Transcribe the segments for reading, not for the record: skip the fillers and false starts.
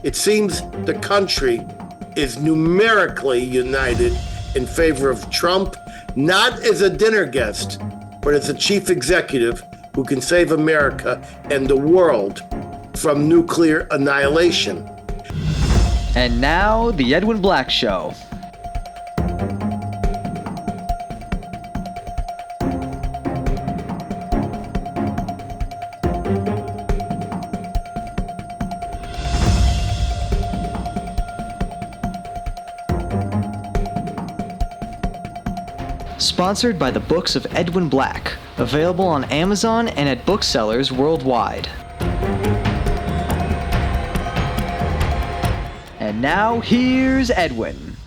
It seems the country is numerically united in favor of Trump, not as a dinner guest, but as a chief executive who can save America and the world from nuclear annihilation. And now, The Edwin Black Show. Sponsored by the Books of Edwin Black, available on Amazon and at booksellers worldwide. And now, here's Edwin.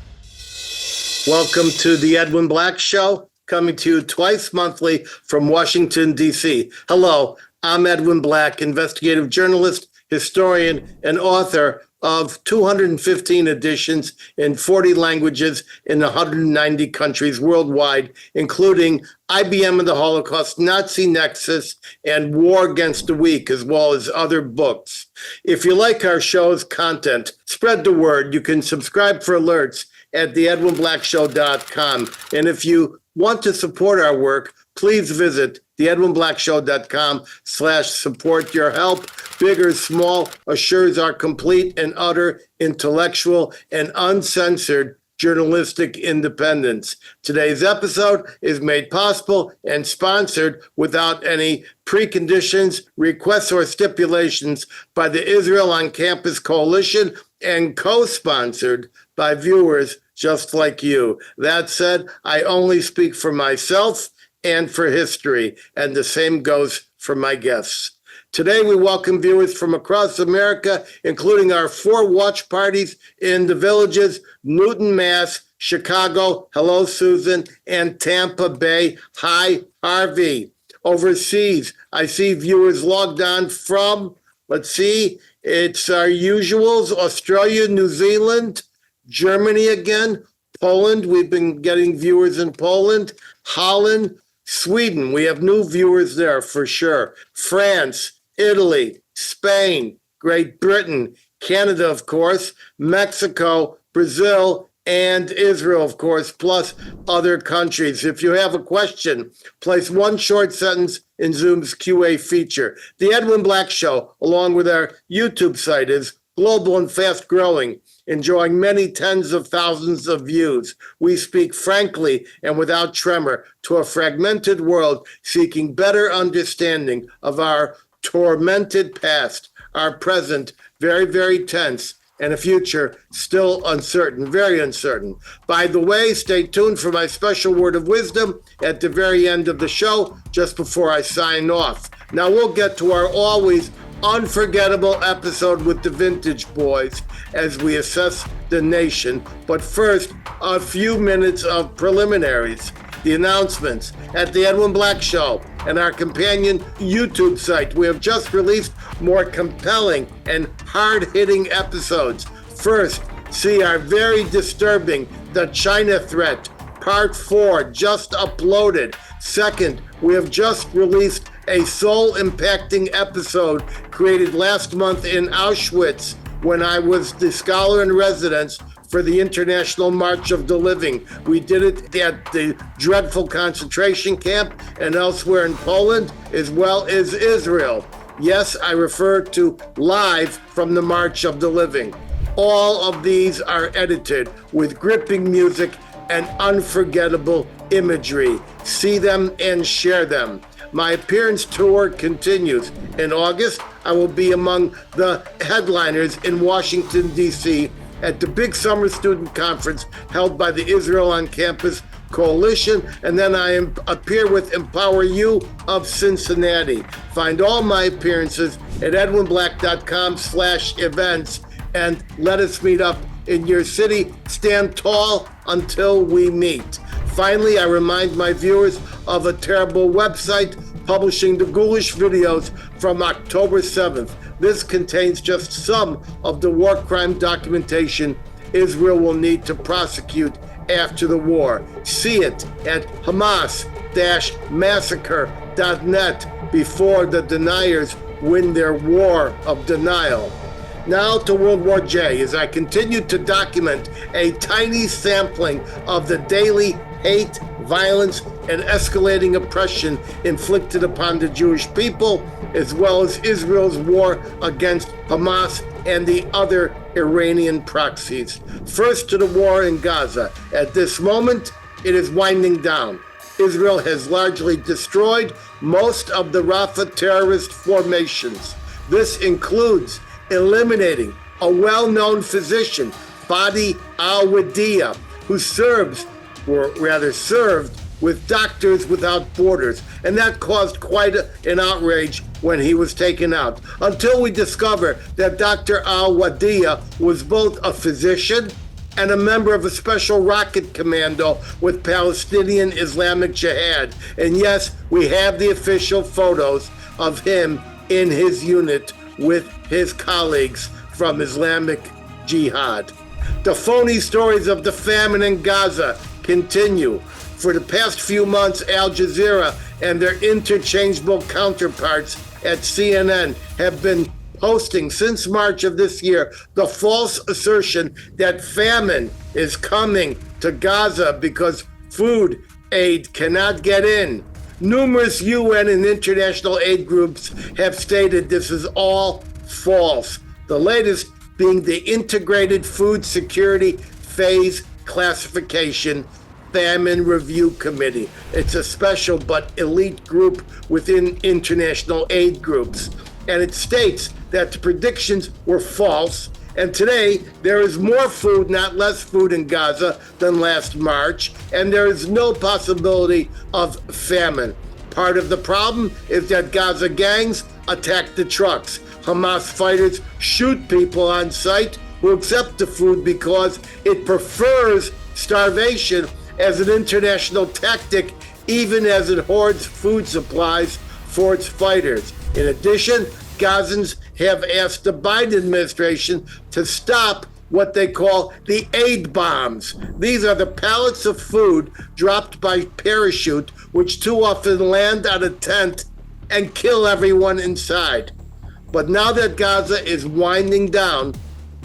Welcome to the Edwin Black Show, coming to you twice monthly from Washington, D.C. Hello, I'm Edwin Black, investigative journalist, historian, and author of 215 editions in 40 languages in 190 countries worldwide, including IBM and the Holocaust, Nazi Nexus, and War Against the Weak, as well as other books. If you like our show's content, spread the word. You can subscribe for alerts at theedwinblackshow.com. And if you want to support our work, please visit theedwinblackshow.com/support. Your help, big or small, assures our complete and utter intellectual and uncensored journalistic independence. Today's episode is made possible and sponsored without any preconditions, requests, or stipulations by the Israel on Campus Coalition and co-sponsored by viewers just like you. That said, I only speak for myself and for history, and the same goes for my guests. Today, we welcome viewers from across America, including our 4 watch parties in the villages, Newton, Mass., Chicago, hello, Susan, and Tampa Bay, hi, Harvey. Overseas, I see viewers logged on from, it's our usuals, Australia, New Zealand, Germany again, Poland, we've been getting viewers in Poland, Holland, Sweden, we have new viewers there for sure. France, Italy, Spain, Great Britain, Canada, of course, Mexico, Brazil, and Israel, of course, plus other countries. If you have a question, place one short sentence in Zoom's QA feature. The Edwin Black Show, along with our YouTube site, is global and fast-growing, enjoying many tens of thousands of views. We speak frankly and without tremor to a fragmented world seeking better understanding of our tormented past, our present, very, very tense, and a future still uncertain, very uncertain. By the way, stay tuned for my special word of wisdom at the very end of the show, just before I sign off. Now we'll get to our always unforgettable episode with the Vintage Boys as we assess the nation. But first, a few minutes of preliminaries. The announcements at the Edwin Black Show and our companion YouTube site. We have just released more compelling and hard-hitting episodes. First, see our very disturbing The China Threat, Part 4, just uploaded. Second, we have just released a soul-impacting episode created last month in Auschwitz when I was the scholar in residence for the International March of the Living. We did it at the dreadful concentration camp and elsewhere in Poland, as well as Israel. Yes, I refer to live from the March of the Living. All of these are edited with gripping music and unforgettable imagery. See them and share them. My appearance tour continues. In August, I will be among the headliners in Washington, D.C. at the big summer student conference held by the Israel on Campus Coalition, and then I appear with Empower You of Cincinnati. Find all my appearances at edwinblack.com/events, and let us meet up in your city. Stand tall until we meet. Finally, I remind my viewers of a terrible website publishing the ghoulish videos from October 7th. This contains just some of the war crime documentation Israel will need to prosecute after the war. See it at Hamas-massacre.net before the deniers win their war of denial. Now to World War J, as I continue to document a tiny sampling of the daily hate, violence, and escalating oppression inflicted upon the Jewish people, as well as Israel's war against Hamas and the other Iranian proxies. First to the war in Gaza. At this moment, it is winding down. Israel has largely destroyed most of the Rafah terrorist formations. This includes eliminating a well-known physician, Fadi al-Wadiya, who served with Doctors Without Borders, and that caused quite an outrage when he was taken out, until we discover that Dr. al-Wadiya was both a physician and a member of a special rocket commando with Palestinian Islamic Jihad. And yes, we have the official photos of him in his unit with his colleagues from Islamic Jihad. The phony stories of the famine in Gaza continue. For the past few months, Al Jazeera and their interchangeable counterparts at CNN have been posting since March of this year the false assertion that famine is coming to Gaza because food aid cannot get in. Numerous UN and international aid groups have stated this is all false. The latest being the Integrated Food Security Phase Classification Famine Review Committee. It's a special but elite group within international aid groups. And it states that the predictions were false. And today, there is more food, not less food in Gaza than last March, and there is no possibility of famine. Part of the problem is that Gaza gangs attack the trucks. Hamas fighters shoot people on sight who accept the food because it prefers starvation as an international tactic, even as it hoards food supplies for its fighters. In addition, Gazans have asked the Biden administration to stop what they call the aid bombs. These are the pallets of food dropped by parachute, which too often land on a tent and kill everyone inside. But now that Gaza is winding down,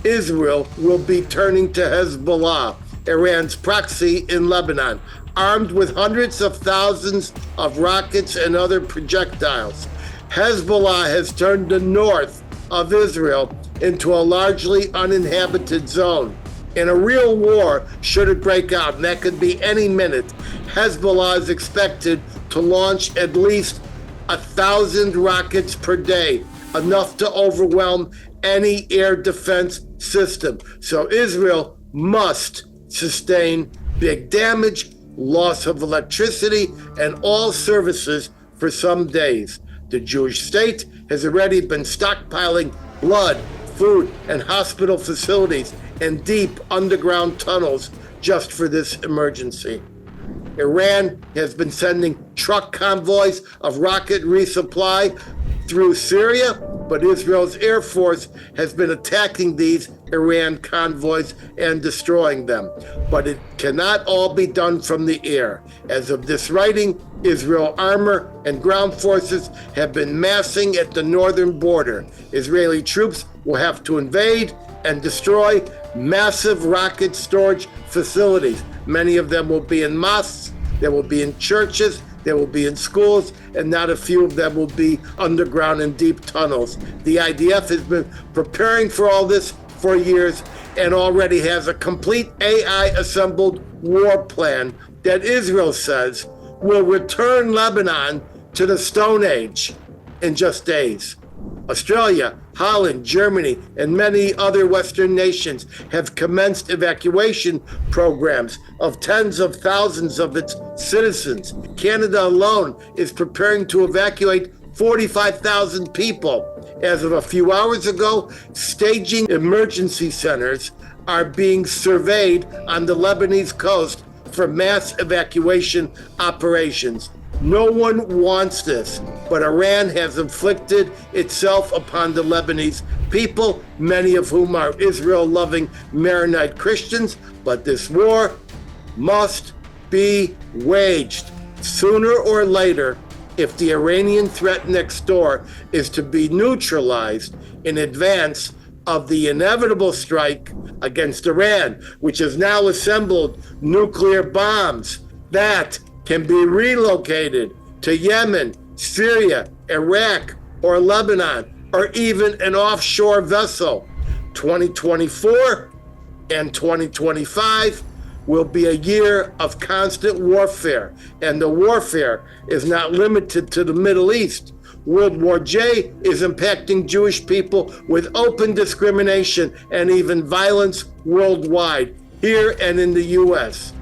Israel will be turning to Hezbollah, Iran's proxy in Lebanon, armed with hundreds of thousands of rockets and other projectiles. Hezbollah has turned the north of Israel into a largely uninhabited zone. In a real war, should it break out, and that could be any minute, Hezbollah is expected to launch at least 1,000 rockets per day, enough to overwhelm any air defense system. So Israel must sustain big damage, loss of electricity, and all services for some days. The Jewish state has already been stockpiling blood, food, and hospital facilities and deep underground tunnels just for this emergency. Iran has been sending truck convoys of rocket resupply through Syria, but Israel's Air Force has been attacking these Iran convoys and destroying them. But it cannot all be done from the air. As of this writing, Israel armor and ground forces have been massing at the northern border. Israeli troops will have to invade and destroy massive rocket storage facilities. Many of them will be in mosques, they will be in churches, they will be in schools, and not a few of them will be underground in deep tunnels. The IDF has been preparing for all this for years and already has a complete AI-assembled war plan that Israel says will return Lebanon to the Stone Age in just days. Australia, Holland, Germany, and many other Western nations have commenced evacuation programs of tens of thousands of its citizens. Canada alone is preparing to evacuate 45,000 people. As of a few hours ago, staging emergency centers are being surveyed on the Lebanese coast for mass evacuation operations. No one wants this, but Iran has inflicted itself upon the Lebanese people, many of whom are Israel-loving Maronite Christians, but this war must be waged. Sooner or later, if the Iranian threat next door is to be neutralized in advance of the inevitable strike against Iran, which has now assembled nuclear bombs that can be relocated to Yemen, Syria, Iraq, or Lebanon, or even an offshore vessel. 2024 and 2025 will be a year of constant warfare, and the warfare is not limited to the Middle East. World War J is impacting Jewish people with open discrimination and even violence worldwide, here and in the US.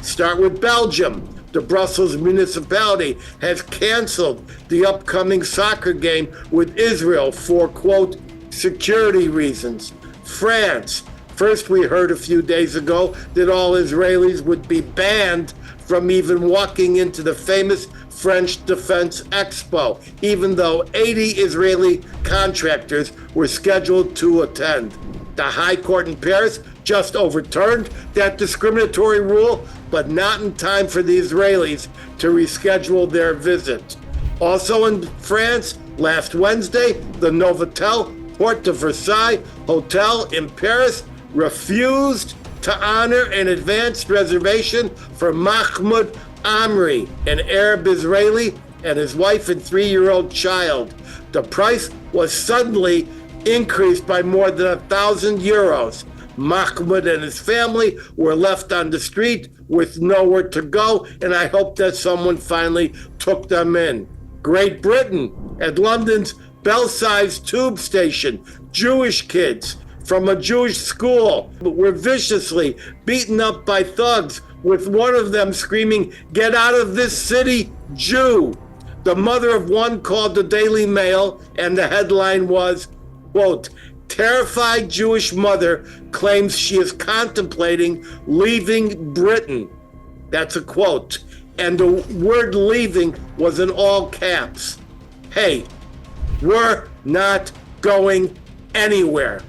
Start with Belgium. The Brussels municipality has canceled the upcoming soccer game with Israel for, quote, security reasons. France. First, we heard a few days ago that all Israelis would be banned from even walking into the famous French Defense Expo, even though 80 Israeli contractors were scheduled to attend. The High Court in Paris just overturned that discriminatory rule, but not in time for the Israelis to reschedule their visit. Also in France, last Wednesday, the Novotel Porte de Versailles Hotel in Paris refused to honor an advanced reservation for Mahmoud Amri, an Arab Israeli, and his wife and 3-year-old child. The price was suddenly increased by more than 1,000 euros. Mahmoud and his family were left on the street with nowhere to go, and I hope that someone finally took them in. Great Britain, at London's Belsize tube station, Jewish kids from a Jewish school were viciously beaten up by thugs, with one of them screaming, "Get out of this city, Jew!" The mother of one called the Daily Mail, and the headline was, quote, "Terrified Jewish mother claims she is contemplating leaving Britain." That's a quote. And the word leaving was in all caps. Hey, we're not going anywhere.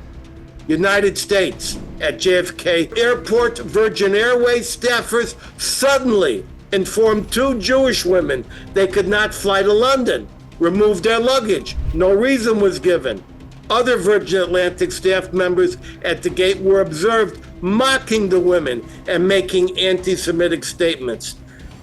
United States, at JFK Airport, Virgin Airways staffers suddenly informed 2 Jewish women they could not fly to London, removed their luggage. No reason was given. Other Virgin Atlantic staff members at the gate were observed mocking the women and making anti-Semitic statements.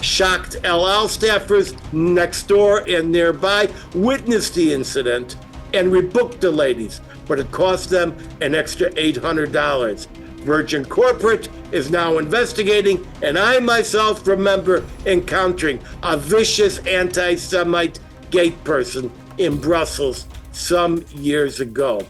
Shocked El Al staffers next door and nearby witnessed the incident and rebooked the ladies, but it cost them an extra $800. Virgin Corporate is now investigating, and I myself remember encountering a vicious anti-Semite gate person in Brussels some years ago.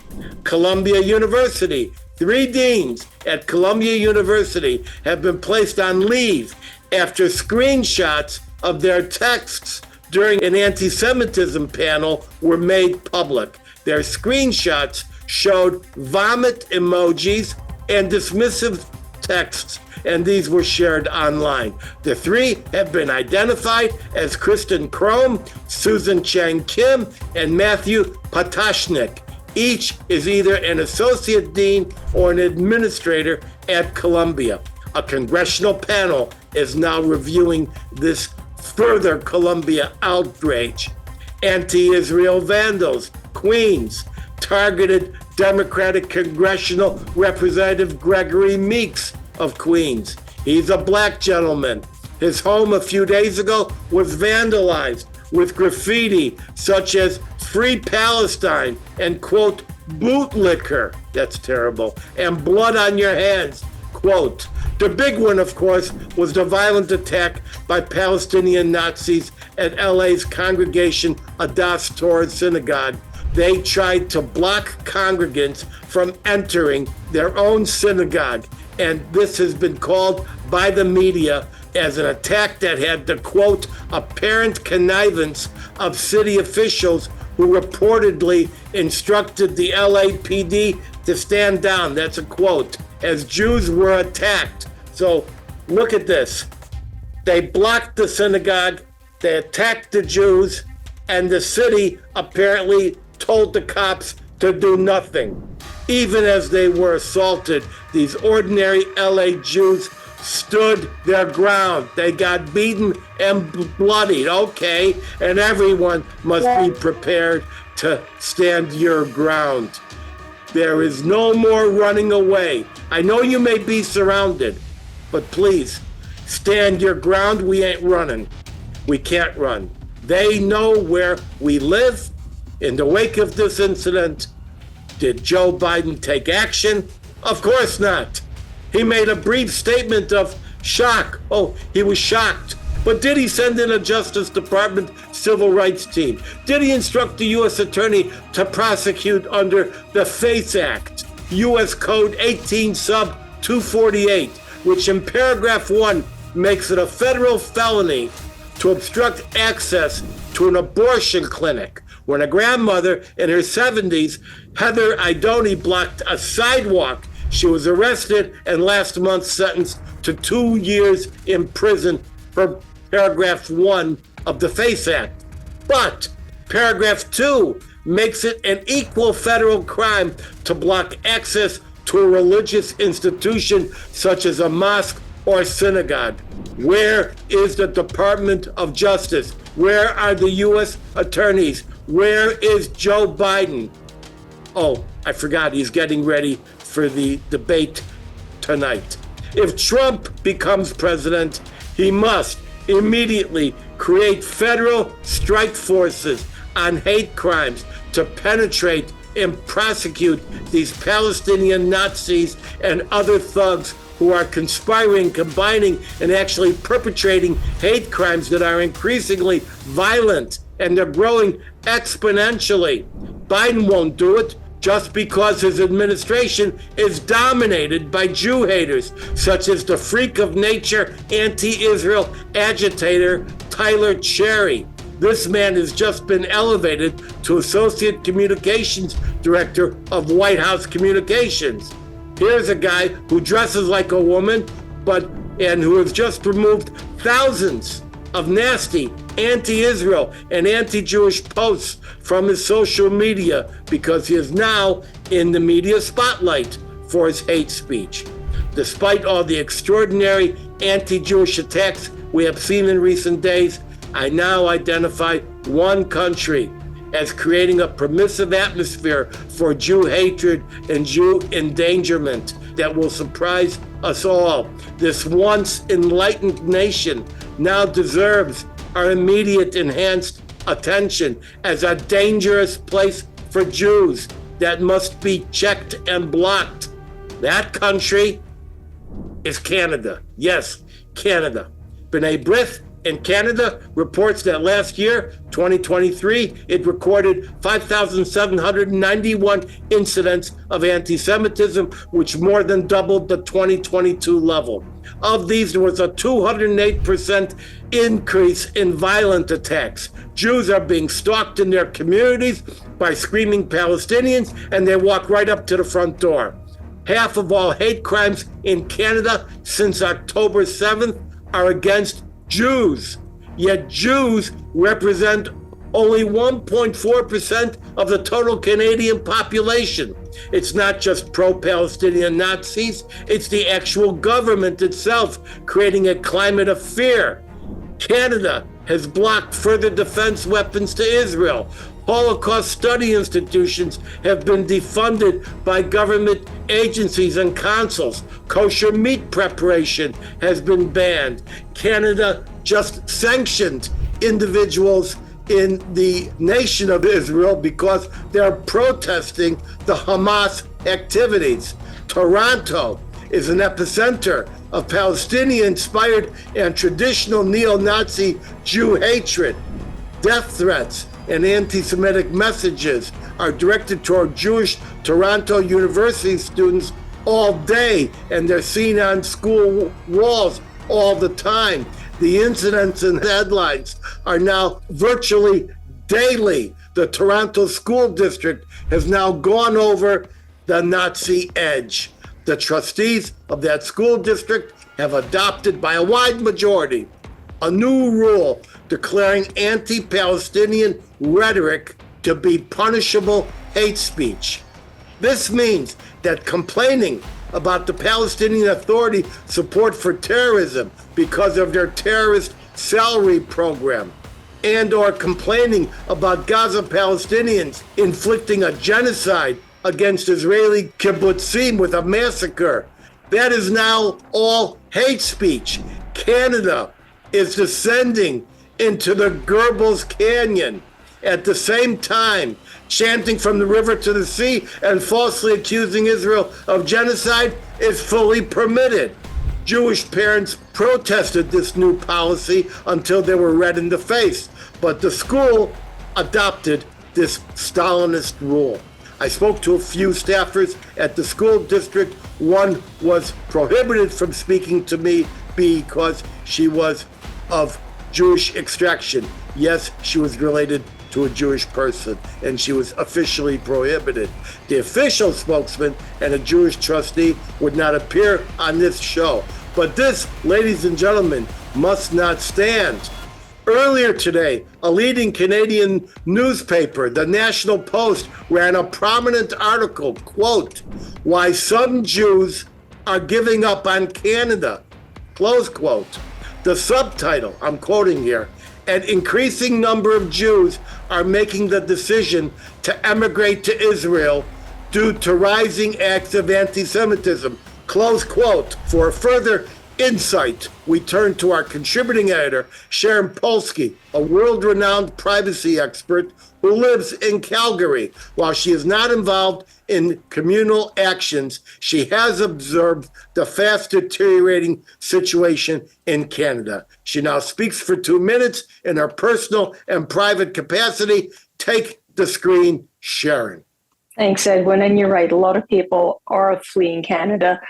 Columbia University. 3 deans at Columbia University have been placed on leave after screenshots of their texts during an anti-Semitism panel were made public. Their screenshots showed vomit emojis and dismissive texts, and these were shared online. The 3 have been identified as Kristen Krome, Susan Chang Kim, and Matthew Patashnik. Each is either an associate dean or an administrator at Columbia. A congressional panel is now reviewing this further Columbia outrage. Anti-Israel vandals, Queens, targeted Democratic Congressional Representative Gregory Meeks of Queens. He's a black gentleman. His home a few days ago was vandalized with graffiti such as "Free Palestine" and, quote, "bootlicker," that's terrible, and "blood on your hands," quote. The big one, of course, was the violent attack by Palestinian Nazis at LA's Congregation Adass Torah Synagogue. They tried to block congregants from entering their own synagogue, and this has been called by the media as an attack that had the, quote, apparent connivance of city officials who reportedly instructed the LAPD to stand down, that's a quote, as Jews were attacked. So look at this. They blocked the synagogue, they attacked the Jews, and the city apparently told the cops to do nothing. Even as they were assaulted, these ordinary LA Jews stood their ground. They got beaten and bloodied, okay, and everyone must be prepared to stand your ground. There is no more running away. I know you may be surrounded, but please, stand your ground. We ain't running. We can't run. They know where we live. In the wake of this incident, did Joe Biden take action? Of course not. He made a brief statement of shock. Oh, he was shocked. But did he send in a Justice Department civil rights team? Did he instruct the U.S. Attorney to prosecute under the FACE Act, U.S. Code 18 sub 248, which in paragraph 1 makes it a federal felony to obstruct access to an abortion clinic when a grandmother in her 70s, Heather Idoni, blocked a sidewalk? She was arrested and last month sentenced to 2 years in prison for paragraph 1 of the FACE Act. But paragraph 2 makes it an equal federal crime to block access to a religious institution such as a mosque or synagogue. Where is the Department of Justice? Where are the U.S. attorneys? Where is Joe Biden? Oh, I forgot, he's getting ready for the debate tonight. If Trump becomes president, he must immediately create federal strike forces on hate crimes to penetrate and prosecute these Palestinian Nazis and other thugs who are conspiring, combining, and actually perpetrating hate crimes that are increasingly violent, and they're growing exponentially. Biden won't do it just because his administration is dominated by Jew haters, such as the freak of nature, anti-Israel agitator Tyler Cherry. This man has just been elevated to Associate Communications Director of White House Communications. Here's a guy who dresses like a woman, and who has just removed thousands of nasty anti-Israel and anti-Jewish posts from his social media because he is now in the media spotlight for his hate speech. Despite all the extraordinary anti-Jewish attacks we have seen in recent days, I now identify one country as creating a permissive atmosphere for Jew hatred and Jew endangerment that will surprise us all. This once enlightened nation now deserves our immediate enhanced attention as a dangerous place for Jews that must be checked and blocked. That country is Canada. Yes, Canada. B'nai B'rith in Canada reports that last year, 2023, it recorded 5,791 incidents of anti-Semitism, which more than doubled the 2022 level. Of these, there was a 208% increase in violent attacks. Jews are being stalked in their communities by screaming Palestinians, and they walk right up to the front door. Half of all hate crimes in Canada since October 7th are against Jews. Yet Jews represent only 1.4% of the total Canadian population. It's not just pro-Palestinian Nazis, it's the actual government itself creating a climate of fear. Canada has blocked further defense weapons to Israel. Holocaust study institutions have been defunded by government agencies and consuls. Kosher meat preparation has been banned. Canada just sanctioned individuals in the nation of Israel because they're protesting the Hamas activities. Toronto is an epicenter of Palestinian-inspired and traditional neo-Nazi Jew hatred. Death threats and anti-Semitic messages are directed toward Jewish Toronto University students all day, and they're seen on school walls all the time. The incidents and headlines are now virtually daily. The Toronto School District has now gone over the Nazi edge. The trustees of that school district have adopted by a wide majority a new rule declaring anti-Palestinian rhetoric to be punishable hate speech. This means that complaining about the Palestinian Authority support for terrorism because of their terrorist salary program, and or complaining about Gaza Palestinians inflicting a genocide against Israeli kibbutzim with a massacre. That is now all hate speech. Canada is descending into the Goebbels Canyon. At the same time, chanting from the river to the sea and falsely accusing Israel of genocide is fully permitted. Jewish parents protested this new policy until they were red in the face, but the school adopted this Stalinist rule. I spoke to a few staffers at the school district. One was prohibited from speaking to me because she was of Jewish extraction. Yes, she was related to a Jewish person, and she was officially prohibited. The official spokesman and a Jewish trustee would not appear on this show. But this, ladies and gentlemen, must not stand. Earlier today, a leading Canadian newspaper, the National Post, ran a prominent article, quote, "Why some Jews are giving up on Canada," close quote. The subtitle, I'm quoting here, "An increasing number of Jews are making the decision to emigrate to Israel due to rising acts of anti-Semitism," close quote. For further insight, we turn to our contributing editor, Sharon Polsky, a world-renowned privacy expert who lives in Calgary. While she is not involved in communal actions, she has observed the fast deteriorating situation in Canada. She now speaks for 2 minutes in her personal and private capacity. Take the screen, Sharon. Thanks, Edwin. And you're right. A lot of people are fleeing Canada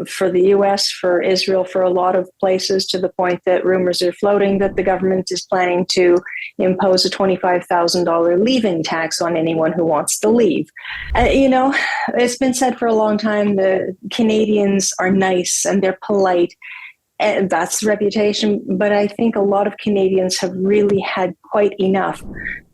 for the U.S., for Israel, for a lot of places, to the point that rumors are floating that the government is planning to impose a $25,000 leaving tax on anyone who wants to leave. It's been said for a long time the Canadians are nice and they're polite. And that's the reputation. But I think a lot of Canadians have really had quite enough.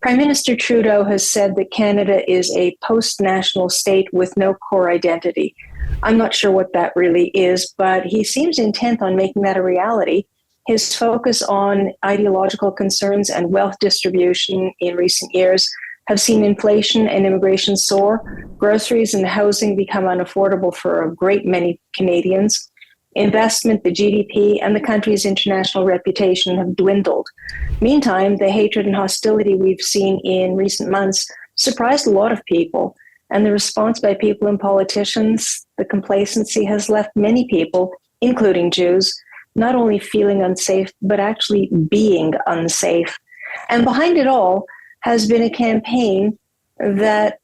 Prime Minister Trudeau has said that Canada is a post-national state with no core identity. I'm not sure what that really is, but he seems intent on making that a reality. His focus on ideological concerns and wealth distribution in recent years have seen inflation and immigration soar, groceries and housing become unaffordable for a great many Canadians. Investment, the GDP, and the country's international reputation have dwindled. Meantime, the hatred and hostility we've seen in recent months surprised a lot of people, and the response by people and politicians, the complacency has left many people, including Jews, not only feeling unsafe, but actually being unsafe. And behind it all has been a campaign that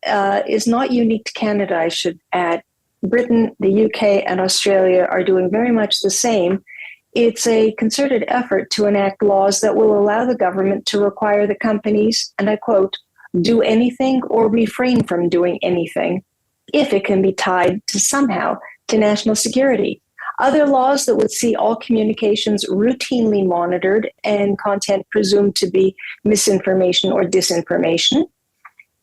is not unique to Canada, I should add. Britain, the UK, and Australia are doing very much the same. It's a concerted effort to enact laws that will allow the government to require the companies, and I quote, "do anything or refrain from doing anything," if it can be tied to somehow to national security. Other laws that would see all communications routinely monitored and content presumed to be misinformation or disinformation.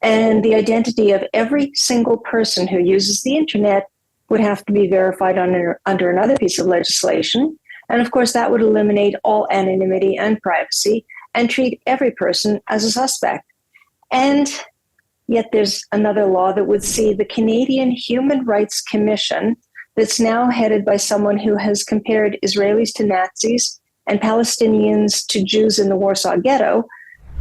And the identity of every single person who uses the internet would have to be verified under another piece of legislation. And of course, that would eliminate all anonymity and privacy and treat every person as a suspect. And yet there's another law that would see the Canadian Human Rights Commission, that's now headed by someone who has compared Israelis to Nazis and Palestinians to Jews in the Warsaw Ghetto.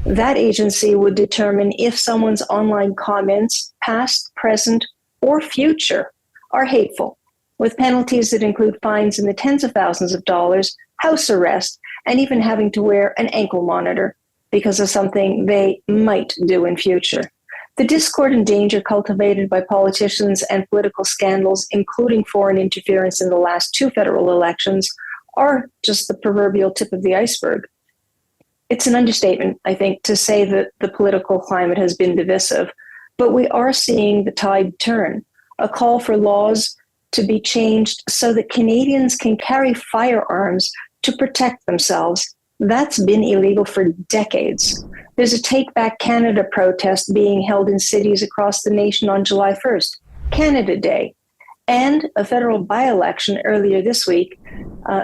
That agency would determine if someone's online comments, past, present, or future, are hateful, with penalties that include fines in the tens of thousands of dollars, house arrest, and even having to wear an ankle monitor because of something they might do in future. The discord and danger cultivated by politicians and political scandals, including foreign interference in the last 2 federal elections, are just the proverbial tip of the iceberg. It's an understatement, I think, to say that the political climate has been divisive, but we are seeing the tide turn, a call for laws to be changed so that Canadians can carry firearms to protect themselves. That's been illegal for decades. There's a Take Back Canada protest being held in cities across the nation on July 1st, Canada Day. And a federal by-election earlier this week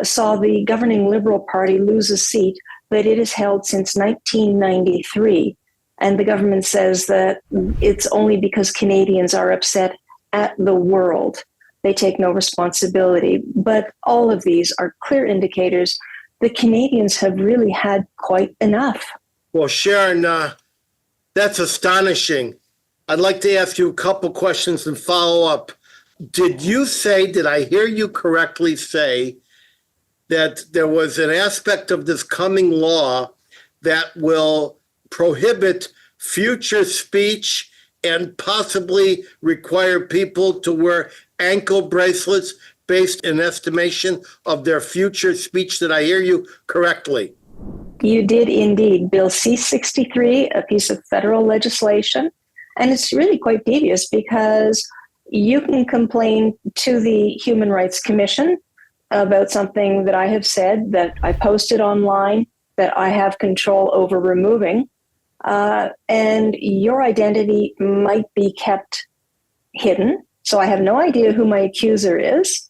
saw the governing Liberal Party lose a seat that it has held since 1993. And the government says that it's only because Canadians are upset at the world. They take no responsibility. But all of these are clear indicators that Canadians have really had quite enough. Well, Sharon, that's astonishing. I'd like to ask you a couple questions and follow up. Did I hear you correctly say that there was an aspect of this coming law that will prohibit future speech and possibly require people to wear ankle bracelets based in estimation of their future speech? Did I hear you correctly? You did indeed. Bill C-63, a piece of federal legislation, and it's really quite devious because you can complain to the Human Rights Commission about something that I have said, that I posted online, that I have control over removing, and your identity might be kept hidden. So I have no idea who my accuser is.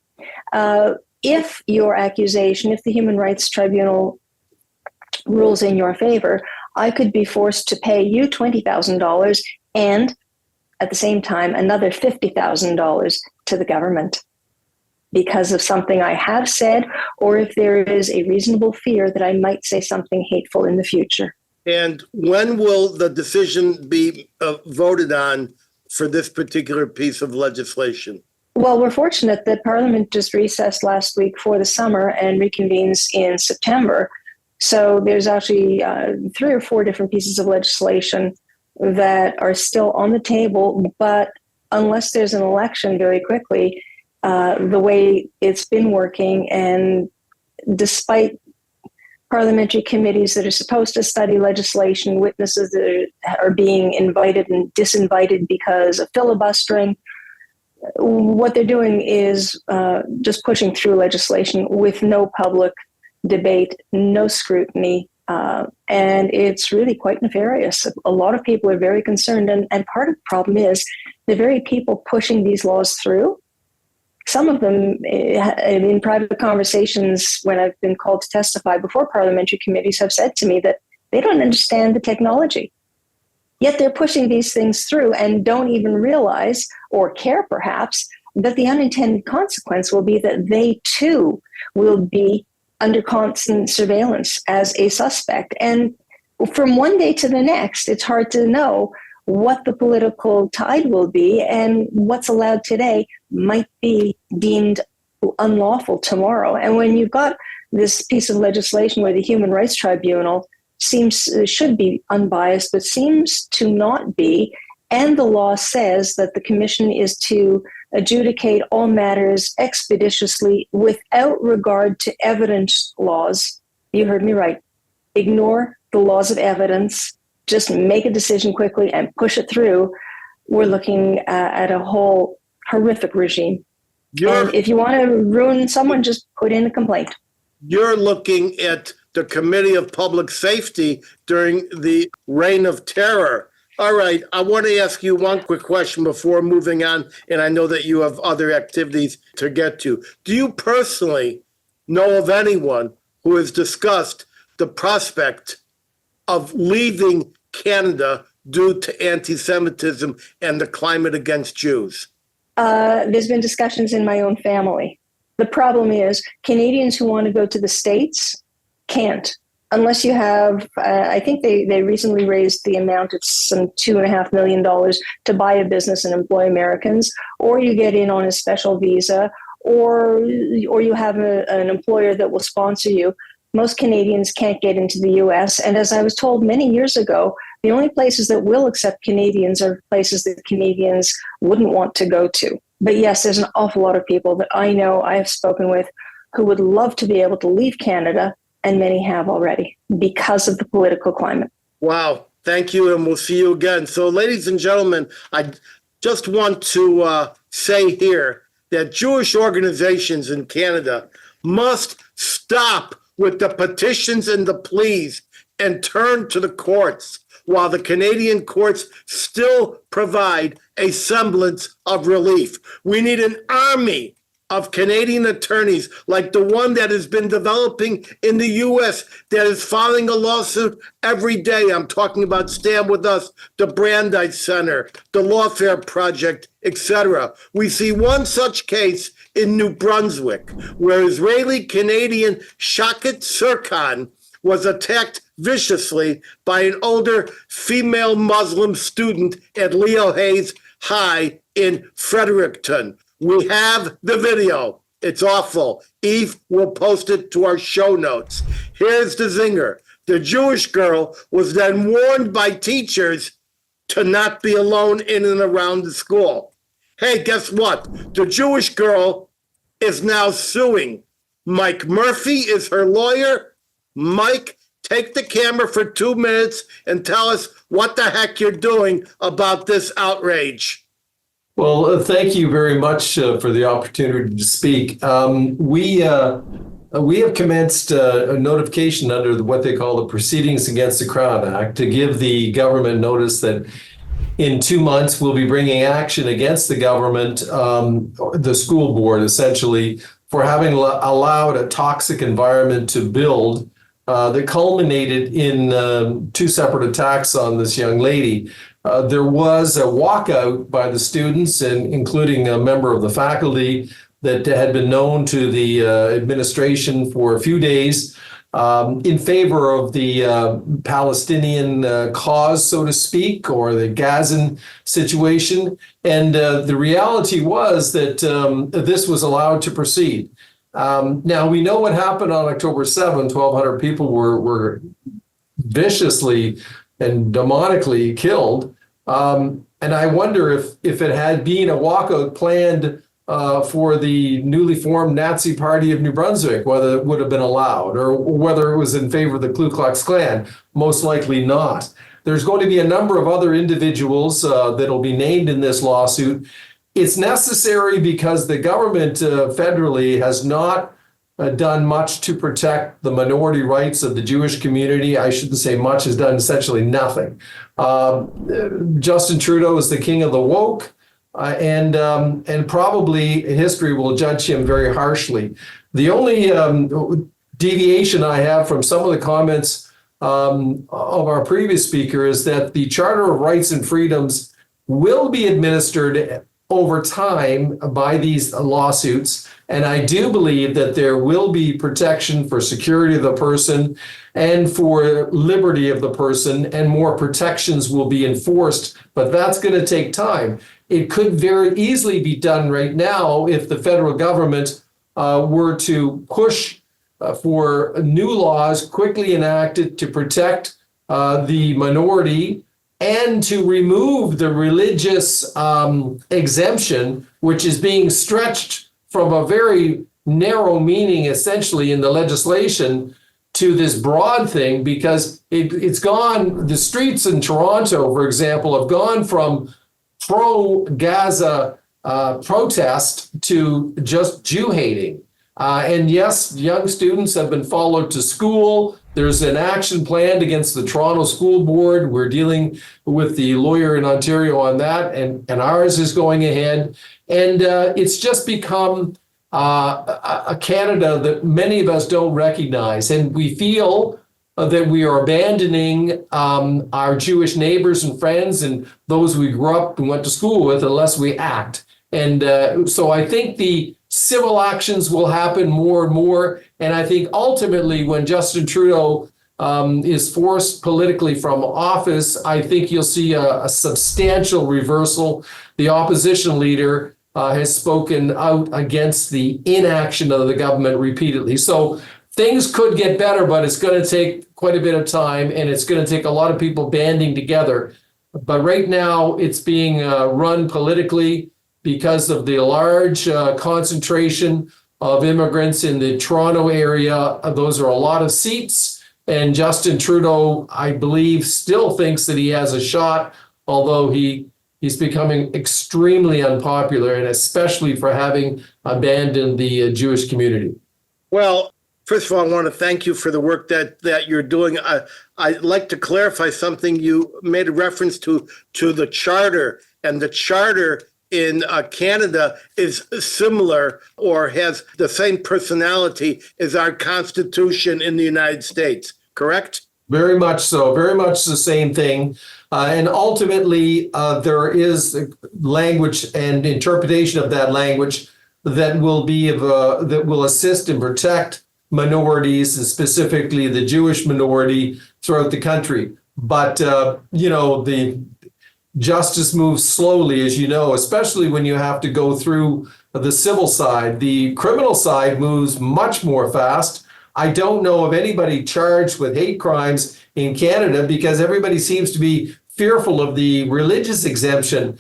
If your accusation, if the Human Rights Tribunal rules in your favor, I could be forced to pay you $20,000 and at the same time another $50,000 to the government because of something I have said, or if there is a reasonable fear that I might say something hateful in the future. And when will the decision be voted on for this particular piece of legislation? Well, we're fortunate that Parliament just recessed last week for the summer and reconvenes in September. So there's actually 3 or 4 different pieces of legislation that are still on the table, but unless there's an election very quickly, the way it's been working, and despite parliamentary committees that are supposed to study legislation, witnesses that are being invited and disinvited because of filibustering, what they're doing is just pushing through legislation with no public debate, no scrutiny, and it's really quite nefarious. A lot of people are very concerned, and part of the problem is the very people pushing these laws through. Some of them, in private conversations when I've been called to testify before parliamentary committees, have said to me that they don't understand the technology. Yet they're pushing these things through and don't even realize, or care perhaps, that the unintended consequence will be that they too will be under constant surveillance as a suspect. And from one day to the next, it's hard to know what the political tide will be, and what's allowed today might be deemed unlawful tomorrow. And when you've got this piece of legislation where the Human Rights Tribunal should be unbiased, but seems to not be, and the law says that the commission is to adjudicate all matters expeditiously without regard to evidence laws. You heard me right. Ignore the laws of evidence. Just make a decision quickly and push it through. We're looking at a whole horrific regime. And if you want to ruin someone, just put in a complaint. You're looking at the Committee of Public Safety during the reign of terror. All right, I want to ask you one quick question before moving on, and I know that you have other activities to get to. Do you personally know of anyone who has discussed the prospect of leaving Canada due to anti-Semitism and the climate against Jews? There's been discussions in my own family. The problem is Canadians who want to go to the States can't, unless you have, I think they recently raised the amount, it's some $2.5 million to buy a business and employ Americans, or you get in on a special visa, or you have an employer that will sponsor you. Most Canadians can't get into the U.S. And as I was told many years ago, the only places that will accept Canadians are places that Canadians wouldn't want to go to. But yes, there's an awful lot of people that I know, I have spoken with, who would love to be able to leave Canada, and many have already because of the political climate. Wow. Thank you, and we'll see you again. So, ladies and gentlemen, I just want to say here that Jewish organizations in Canada must stop with the petitions and the pleas and turn to the courts, while the Canadian courts still provide a semblance of relief. We need an army of Canadian attorneys like the one that has been developing in the U.S. that is filing a lawsuit every day. I'm talking about Stand With Us, the Brandeis Center, the Lawfare Project, etc. We see one such case in New Brunswick, where Israeli-Canadian Shakit Sirkan was attacked viciously by an older female Muslim student at Leo Hayes High in Fredericton. We have the video. It's awful. Eve will post it to our show notes. Here's the zinger. The Jewish girl was then warned by teachers to not be alone in and around the school. Hey, guess what? The Jewish girl is now suing. Mike Murphy is her lawyer. Mike, take the camera for 2 minutes and tell us what the heck you're doing about this outrage. Well, thank you very much for the opportunity to speak. We have commenced a notification under what they call the Proceedings Against the Crown Act to give the government notice that in 2 months we'll be bringing action against the government, the school board essentially, for having allowed a toxic environment to build that culminated in 2 separate attacks on this young lady. There was a walkout by the students, and including a member of the faculty that had been known to the administration for a few days in favor of the Palestinian cause, so to speak, or the Gazan situation. And the reality was that this was allowed to proceed. Now, we know what happened on October 7th. 1,200 people were viciously and demonically killed. And I wonder if it had been a walkout planned for the newly formed Nazi Party of New Brunswick, whether it would have been allowed, or whether it was in favor of the Ku Klux Klan. Most likely not. There's going to be a number of other individuals that will be named in this lawsuit. It's necessary because the government federally has not done much to protect the minority rights of the Jewish community. I shouldn't say much, has done essentially nothing. Justin Trudeau is the king of the woke, and probably history will judge him very harshly. The only deviation I have from some of the comments of our previous speaker is that the Charter of Rights and Freedoms will be administered over time by these lawsuits. And I do believe that there will be protection for security of the person and for liberty of the person, and more protections will be enforced, but that's going to take time. It could very easily be done right now if the federal government were to push for new laws quickly enacted to protect the minority and to remove the religious exemption, which is being stretched from a very narrow meaning, essentially, in the legislation to this broad thing, because it's gone, the streets in Toronto, for example, have gone from pro-Gaza protest to just Jew hating. And yes, young students have been followed to school. There's an action planned against the Toronto School Board. We're dealing with the lawyer in Ontario on that, and ours is going ahead. And it's just become a Canada that many of us don't recognize. And we feel that we are abandoning our Jewish neighbors and friends and those we grew up and went to school with unless we act. And so I think the civil actions will happen more and more. And I think ultimately when Justin Trudeau is forced politically from office, I think you'll see a substantial reversal. The opposition leader has spoken out against the inaction of the government repeatedly. So things could get better, but it's going to take quite a bit of time, and it's going to take a lot of people banding together. But right now it's being run politically because of the large concentration of immigrants in the Toronto area. Those are a lot of seats. And Justin Trudeau, I believe, still thinks that he has a shot, although he's becoming extremely unpopular, and especially for having abandoned the Jewish community. Well, first of all, I want to thank you for the work that you're doing. I'd like to clarify something. You made a reference to the charter, and the charter in Canada is similar or has the same personality as our Constitution in the United States, correct? Very much so, very much the same thing. And ultimately, there is language and interpretation of that language that will that will assist and protect minorities, and specifically the Jewish minority throughout the country. But, the justice moves slowly, as you know, especially when you have to go through the civil side. The criminal side moves much more fast. I don't know of anybody charged with hate crimes in Canada because everybody seems to be fearful of the religious exemption.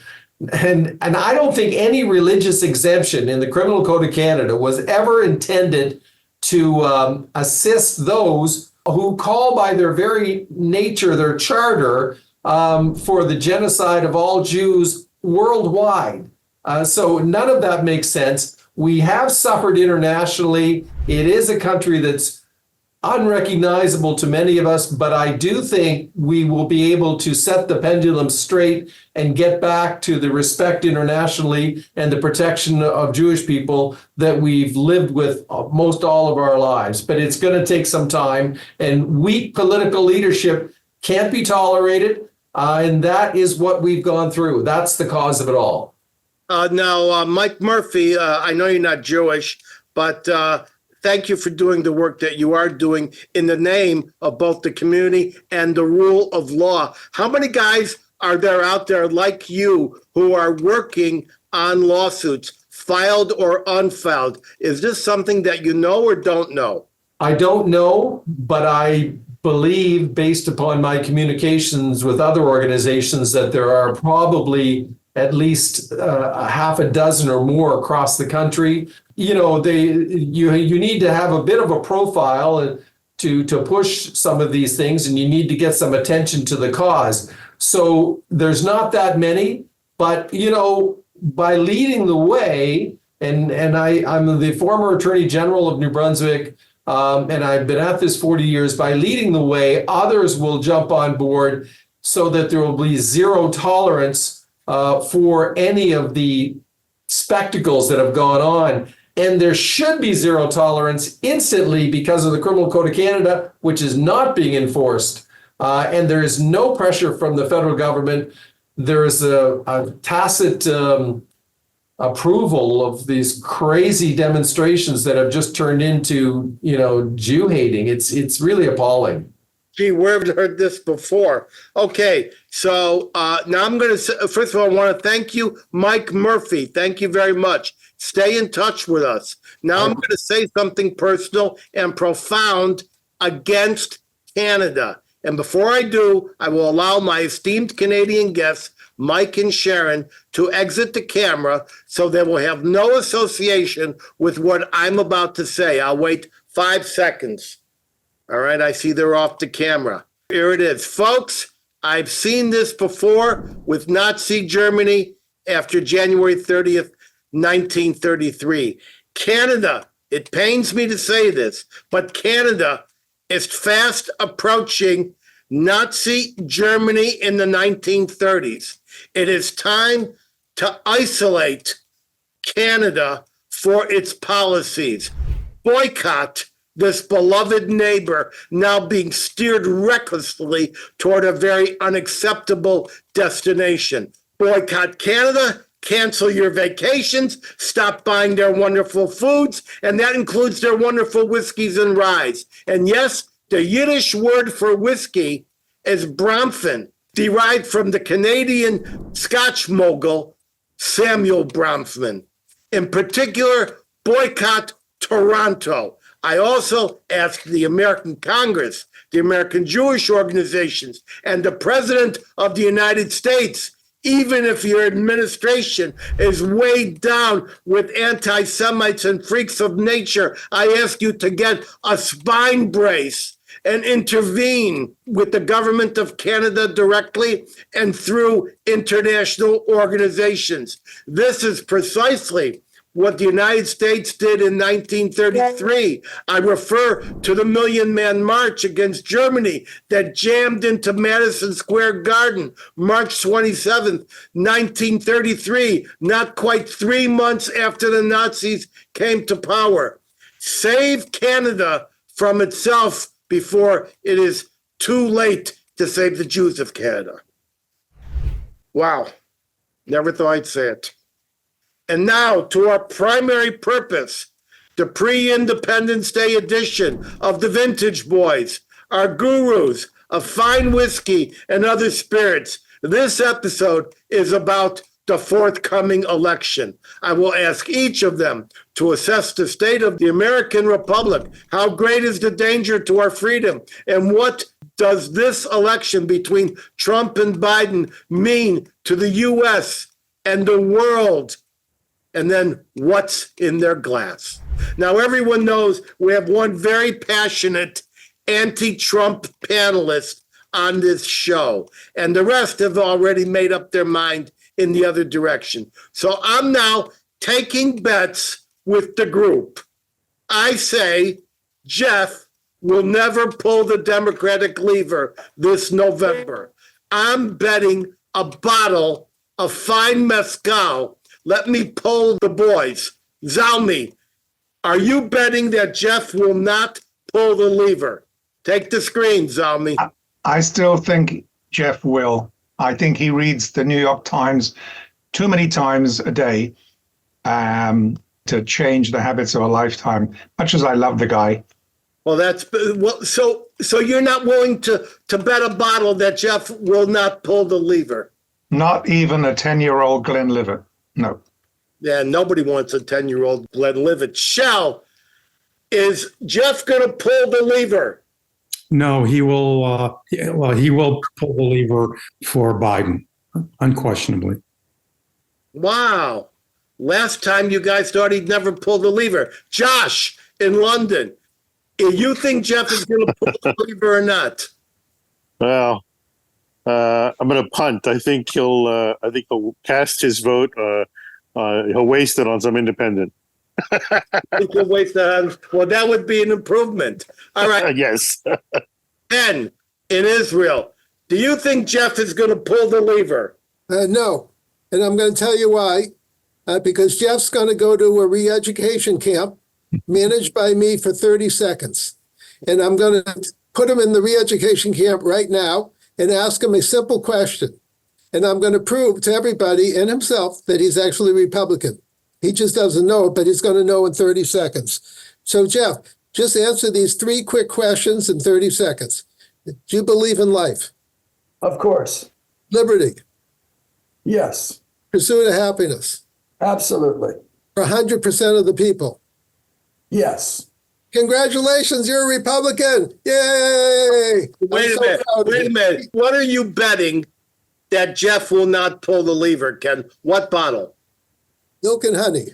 And I don't think any religious exemption in the Criminal Code of Canada was ever intended to assist those who call by their very nature, their charter, for the genocide of all Jews worldwide. So none of that makes sense. We have suffered internationally. It is a country that's unrecognizable to many of us, but I do think we will be able to set the pendulum straight and get back to the respect internationally and the protection of Jewish people that we've lived with most all of our lives. But it's going to take some time, and weak political leadership can't be tolerated. And that is what we've gone through. That's the cause of it all. Now, Mike Murphy, I know you're not Jewish, but thank you for doing the work that you are doing in the name of both the community and the rule of law. How many guys are there out there like you who are working on lawsuits, filed or unfiled? Is this something that you know or don't know? I don't know, but I believe, based upon my communications with other organizations, that there are probably at least a half a dozen or more across the country. You need to have a bit of a profile to push some of these things, and you need to get some attention to the cause. So there's not that many, but by leading the way, and I'm the former Attorney General of New Brunswick, and I've been at this 40 years. By leading the way, others will jump on board so that there will be zero tolerance for any of the spectacles that have gone on. And there should be zero tolerance instantly because of the Criminal Code of Canada, which is not being enforced. And there is no pressure from the federal government. There is a tacit approval of these crazy demonstrations that have just turned into, Jew hating. It's really appalling. Gee, where have you heard this before? Okay, so now I'm going to, first of all, I want to thank you, Mike Murphy. Thank you very much. Stay in touch with us. Now I'm going to say something personal and profound against Canada. And before I do, I will allow my esteemed Canadian guests, Mike and Sharon, to exit the camera so they will have no association with what I'm about to say. I'll wait 5 seconds. All right, I see they're off the camera. Here it is. Folks, I've seen this before with Nazi Germany after January 30th, 1933. Canada, it pains me to say this, but Canada is fast approaching Nazi Germany in the 1930s. It is time to isolate Canada for its policies. Boycott this beloved neighbor now being steered recklessly toward a very unacceptable destination. Boycott Canada, cancel your vacations, stop buying their wonderful foods, and that includes their wonderful whiskeys and ryes. And yes, the Yiddish word for whiskey is Bramfin, derived from the Canadian Scotch mogul Samuel Bramfin. In particular, boycott Toronto. I also asked the American Congress, the American Jewish organizations, and the President of the United States, even if your administration is weighed down with anti-Semites and freaks of nature, I ask you to get a spine brace and intervene with the government of Canada directly and through international organizations. This is precisely what the United States did in 1933. I refer to the Million Man March against Germany that jammed into Madison Square Garden, March 27th, 1933, not quite 3 months after the Nazis came to power. Save Canada from itself before it is too late to save the Jews of Canada. Wow. Never thought I'd say it. And now to our primary purpose, the pre-Independence Day edition of the Vintage Boys, our gurus of fine whiskey and other spirits. This episode is about the forthcoming election. I will ask each of them to assess the state of the American Republic. How great is the danger to our freedom? And what does this election between Trump and Biden mean to the U.S. and the world? And then what's in their glass? Now, everyone knows we have one very passionate anti-Trump panelist on this show, and the rest have already made up their mind in the other direction. So I'm now taking bets with the group. I say Jeff will never pull the Democratic lever this November. I'm betting a bottle of fine mezcal. Let me poll the boys. Zalmi, are you betting that Jeff will not pull the lever? Take the screen, Zalmi. I still think Jeff will. I think he reads the New York Times too many times a day to change the habits of a lifetime, much as I love the guy. Well, so you're not willing to bet a bottle that Jeff will not pull the lever? Not even a 10-year-old Glenlivet. No. Yeah, nobody wants a 10-year-old Glenlivet. Shel, is Jeff going to pull the lever? No, he will. He will pull the lever for Biden, unquestionably. Wow. Last time you guys thought he'd never pull the lever. Josh in London, you think Jeff is going to pull the lever or not? Well, I'm going to punt. I think he'll cast his vote. He'll waste it on some independent. He'll waste it on, well, that would be an improvement. All right. Yes. Ben in Israel, do you think Jeff is going to pull the lever? No, and I'm going to tell you why. Because Jeff's going to go to a re-education camp managed by me for 30 seconds. And I'm going to put him in the re-education camp right now and ask him a simple question. And I'm going to prove to everybody and himself that he's actually Republican. He just doesn't know it, but he's going to know in 30 seconds. So, Jeff, just answer these 3 quick questions in 30 seconds. Do you believe in life? Of course. Liberty? Yes, Pursuit of happiness? absolutely. For 100% of the people? Yes. Congratulations, you're a Republican. Yay! Wait a minute. What are you betting that Jeff will not pull the lever, Ken? What bottle? Milk and honey.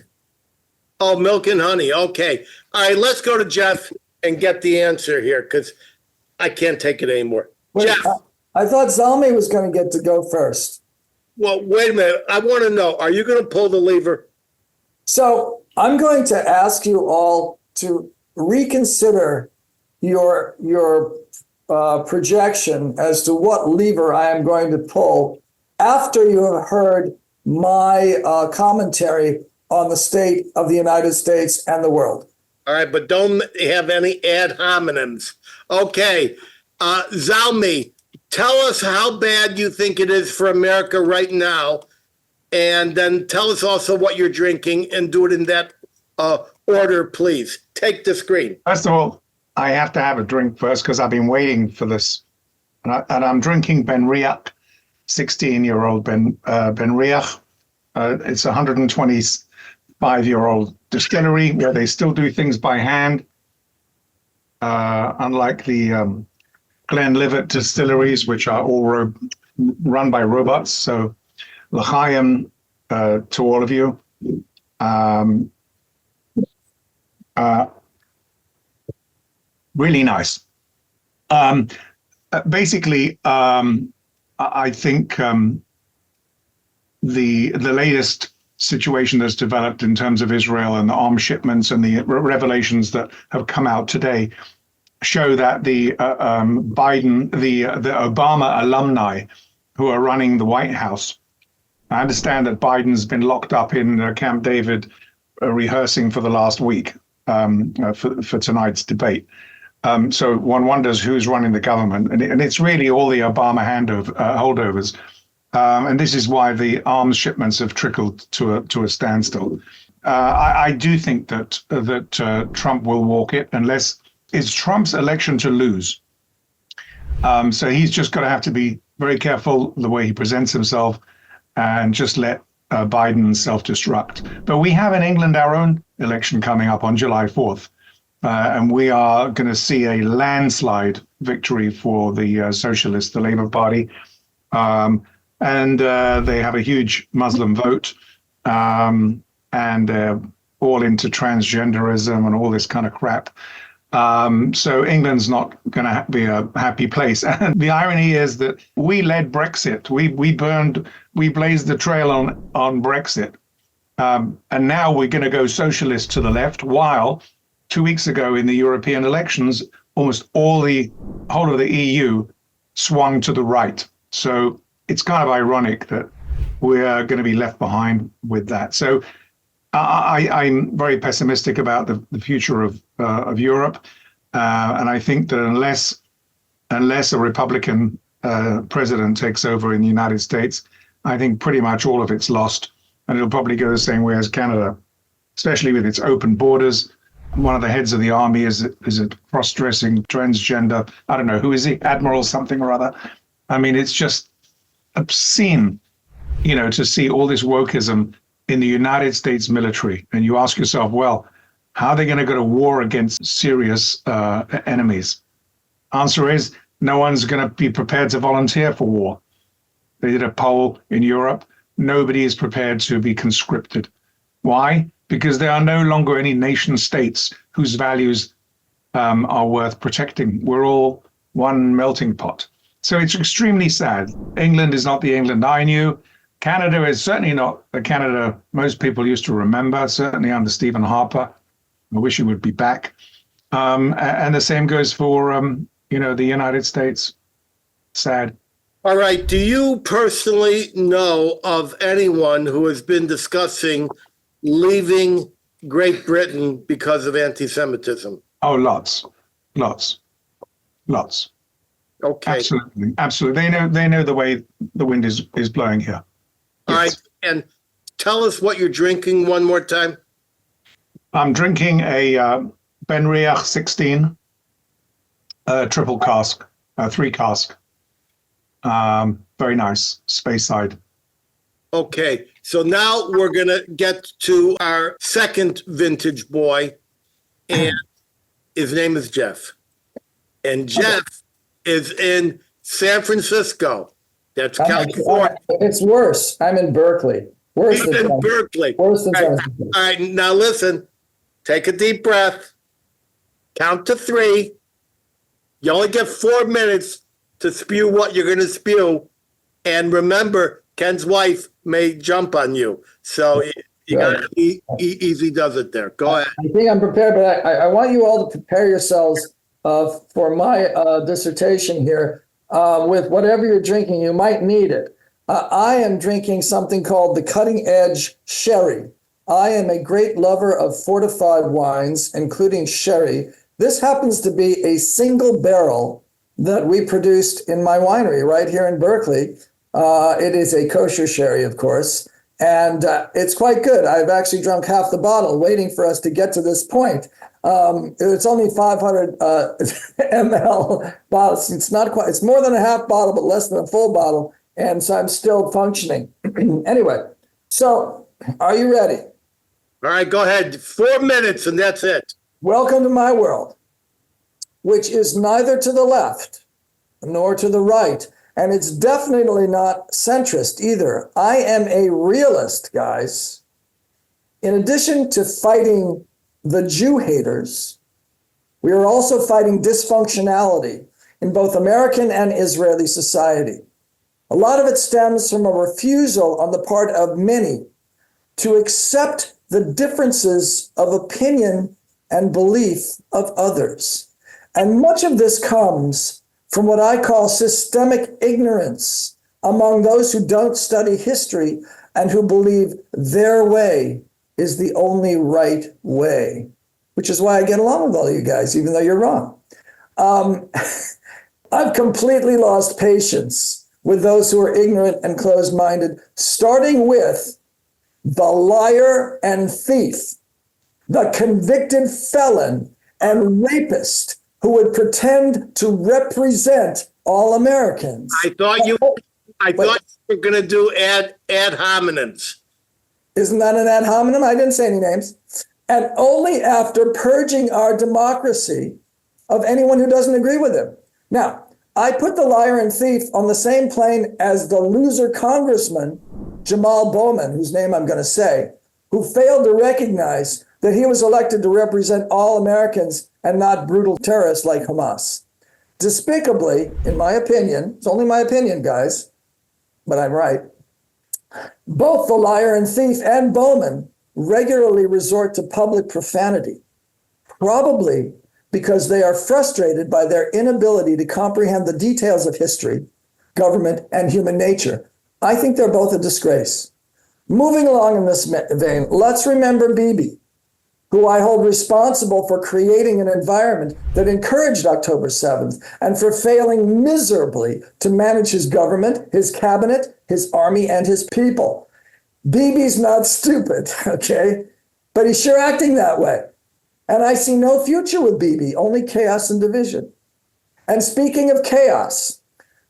Oh, milk and honey. Okay. All right, let's go to Jeff and get the answer here because I can't take it anymore. Wait, Jeff. I thought Zalmi was going to get to go first. Well, wait a minute. I want to know, are you going to pull the lever? So I'm going to ask you all to reconsider your projection as to what lever I am going to pull after you have heard my commentary on the state of the United States and the world. All right, but don't have any ad hominems. Okay. Zalmi, tell us how bad you think it is for America right now. And then tell us also what you're drinking and do it in that order, please. Take the screen. First of all, I have to have a drink first because I've been waiting for this. And I'm drinking Ben Riach, 16-year-old Ben Riach. It's a 125-year-old distillery where they still do things by hand, unlike the Glenlivet distilleries, which are all run by robots. So l'chaim to all of you. Really nice. Basically, I think the latest situation that's developed in terms of Israel and the arms shipments and the revelations that have come out today show that the Obama alumni who are running the White House. I understand that Biden's been locked up in Camp David rehearsing for the last week for tonight's debate. So one wonders who's running the government, and it's really all the Obama holdovers. And this is why the arms shipments have trickled to a standstill. I do think that Trump will walk it unless it's Trump's election to lose. So he's just got to have to be very careful the way he presents himself and just let Biden self-destruct. But we have in England our own election coming up on July 4th. And we are going to see a landslide victory for the socialists, the Labour Party. And they have a huge Muslim vote. And they're all into transgenderism and all this kind of crap. So England's not going to be a happy place. And the irony is that we led Brexit. We blazed the trail on Brexit. And now we're going to go socialist to the left, while 2 weeks ago in the European elections, almost whole of the EU swung to the right. So it's kind of ironic that we're going to be left behind with that. So I'm very pessimistic about the future of Europe, and I think that unless a Republican president takes over in the United States, I think pretty much all of it's lost, and it'll probably go the same way as Canada, especially with its open borders. One of the heads of the army is a cross-dressing transgender. I don't know, who is he? Admiral something or other. I mean, it's just obscene, to see all this wokeism in the United States military. And you ask yourself, well, how are they going to go to war against serious enemies? Answer is, no one's going to be prepared to volunteer for war. They did a poll in Europe. Nobody is prepared to be conscripted. Why? Because there are no longer any nation states whose values are worth protecting. We're all one melting pot. So it's extremely sad. England is not the England I knew. Canada is certainly not the Canada most people used to remember, certainly under Stephen Harper. I wish he would be back. And the same goes for, the United States. Sad. All right. Do you personally know of anyone who has been discussing leaving Great Britain because of anti-Semitism? Oh, lots. Okay. Absolutely. They know the way the wind is blowing here. All right. And tell us what you're drinking one more time. I'm drinking a Ben Riach 16 triple cask, 3 cask. Very nice, Speyside. Okay. So now we're going to get to our second vintage boy, and his name is Jeff. And Jeff is in San Francisco. That's California. It's worse. I'm in Berkeley. He's in Berkeley. Worse than All right, now listen. Take a deep breath. Count to 3. You only get 4 minutes to spew what you're going to spew. And remember, Ken's wife may jump on you. So you got to be easy does it there. Go ahead. I think I'm prepared, but I want you all to prepare yourselves for my dissertation here. With whatever you're drinking, you might need it. I am drinking something called the Cutting Edge Sherry. I am a great lover of fortified wines, including sherry. This happens to be a single barrel that we produced in my winery right here in Berkeley. It is a kosher sherry, of course, and it's quite good. I've actually drunk half the bottle waiting for us to get to this point. It's only 500 ml bottles. It's not quite, it's more than a half bottle, but less than a full bottle. And so I'm still functioning. Anyway, so are you ready? All right, go ahead. 4 minutes and that's it. Welcome to my world, which is neither to the left nor to the right. And it's definitely not centrist either. I am a realist, guys. In addition to fighting the Jew haters, we are also fighting dysfunctionality in both American and Israeli society. A lot of it stems from a refusal on the part of many to accept the differences of opinion and belief of others. And much of this comes from what I call systemic ignorance among those who don't study history and who believe their way is the only right way, which is why I get along with all you guys, even though you're wrong. I've completely lost patience with those who are ignorant and closed-minded, starting with the liar and thief, the convicted felon and rapist who would pretend to represent all Americans. I thought you were going to do ad hominems. Isn't that an ad hominem? I didn't say any names. And only after purging our democracy of anyone who doesn't agree with him. Now, I put the liar and thief on the same plane as the loser congressman, Jamal Bowman, whose name I'm going to say, who failed to recognize that he was elected to represent all Americans and not brutal terrorists like Hamas. Despicably, in my opinion, it's only my opinion, guys, but I'm right, both the liar and thief and Bowman regularly resort to public profanity, probably because they are frustrated by their inability to comprehend the details of history, government, and human nature. I think they're both a disgrace. Moving along in this vein, let's remember Bibi, who I hold responsible for creating an environment that encouraged October 7th and for failing miserably to manage his government, his cabinet, his army, and his people. Bibi's not stupid, okay? But he's sure acting that way. And I see no future with Bibi, only chaos and division. And speaking of chaos,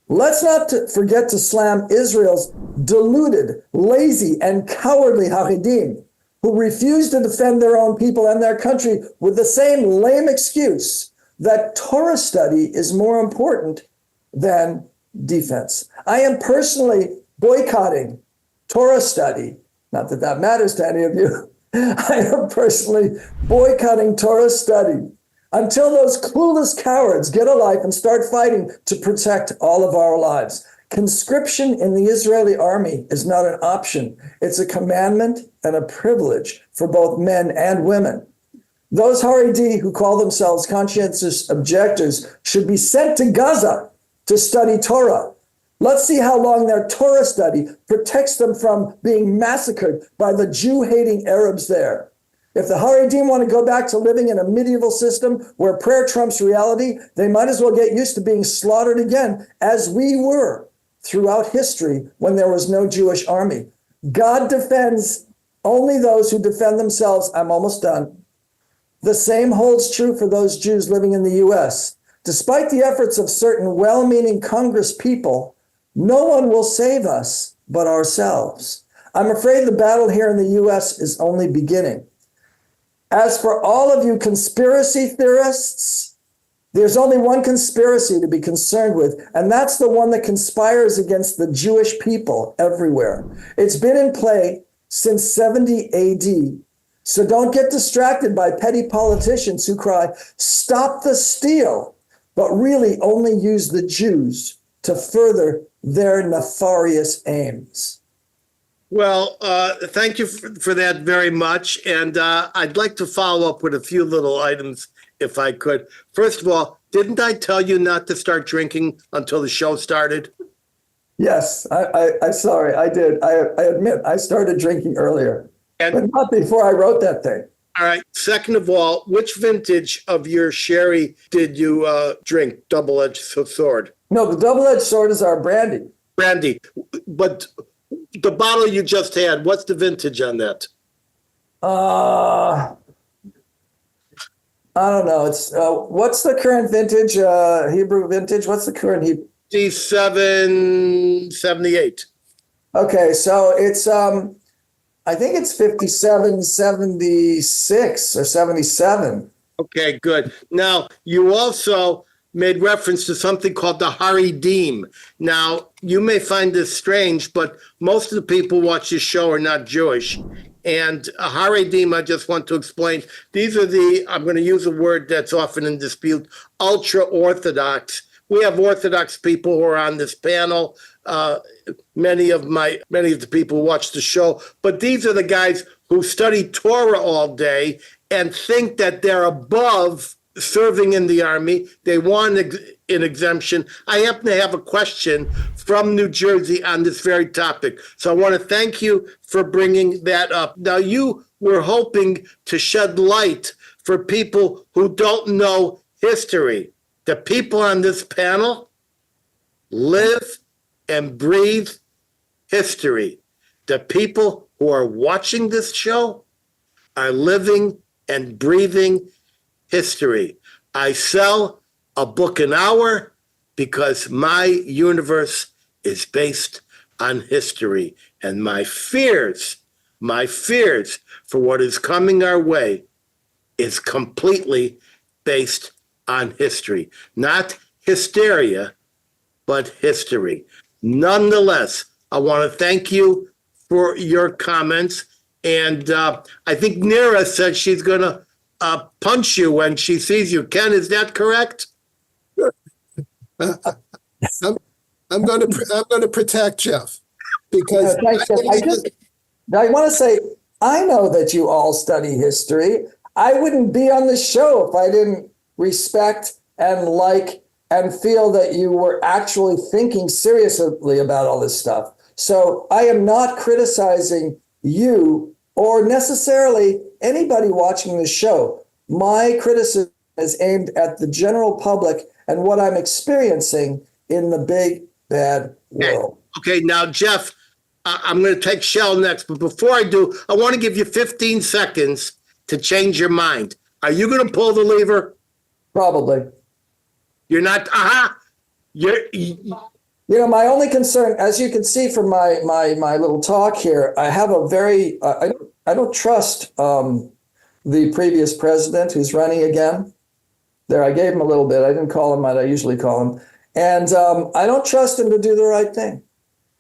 let's not forget to slam Israel's deluded, lazy, and cowardly Haredim, who refuse to defend their own people and their country with the same lame excuse that Torah study is more important than defense. I am personally boycotting Torah study. Not that that matters to any of you. I am personally boycotting Torah study until those clueless cowards get a life and start fighting to protect all of our lives. Conscription in the Israeli army is not an option. It's a commandment and a privilege for both men and women. Those Haredi who call themselves conscientious objectors should be sent to Gaza to study Torah. Let's see how long their Torah study protects them from being massacred by the Jew-hating Arabs there. If the Haredim want to go back to living in a medieval system where prayer trumps reality, they might as well get used to being slaughtered again, as we were throughout history when there was no Jewish army. God defends only those who defend themselves. I'm almost done. The same holds true for those Jews living in the U.S. Despite the efforts of certain well-meaning Congress people, no one will save us but ourselves. I'm afraid the battle here in the U.S. is only beginning. As for all of you conspiracy theorists, there's only one conspiracy to be concerned with, and that's the one that conspires against the Jewish people everywhere. It's been in play since 70 AD. So don't get distracted by petty politicians who cry, "Stop the steal," but really only use the Jews to further their nefarious aims. Well, thank you for that very much. And I'd like to follow up with a few little items, if I could. First of all, didn't I tell you not to start drinking until the show started? Yes, I'm sorry, I did. I admit, I started drinking earlier, but not before I wrote that thing. All right. Second of all, which vintage of your sherry did you drink, double-edged sword? No, the double-edged sword is our brandy. Brandy. But the bottle you just had, what's the vintage on that? I don't know. It's what's the current vintage, Hebrew vintage? What's the current Hebrew? 5778. Okay, so it's I think it's 57, 76 or 77. Okay, good. Now, you also made reference to something called the Haredim. Now, you may find this strange, but most of the people watch this show are not Jewish. And Haredim, I just want to explain, these are the, I'm going to use a word that's often in dispute, ultra-Orthodox, we have Orthodox people who are on this panel. Many of the people who watch the show, but these are the guys who study Torah all day and think that they're above serving in the Army. They want an exemption. I happen to have a question from New Jersey on this very topic. So I want to thank you for bringing that up. Now, you were hoping to shed light for people who don't know history. The people on this panel live and breathe history. The people who are watching this show are living and breathing history. I sell a book an hour because my universe is based on history. And my fears for what is coming our way is completely based on history. Not hysteria, but history. Nonetheless, I want to thank you for your comments. And I think Nira said she's going to punch you when she sees you. Ken, is that correct? I'm going to protect Jeff because Thanks, Jeff. I want to say, I know that you all study history. I wouldn't be on the show if I didn't respect and like and feel that you were actually thinking seriously about all this stuff. So I am not criticizing you or necessarily anybody watching the show. My criticism is aimed at the general public and what I'm experiencing in the big, bad world. Okay, now, Jeff, I'm going to take Shel next. But before I do, I want to give you 15 seconds to change your mind. Are you going to pull the lever? Probably. You're not? You know, my only concern, as you can see from my little talk here, I have a very, I don't trust the previous president who's running again. There, I gave him a little bit. I didn't call him what I usually call him. And I don't trust him to do the right thing.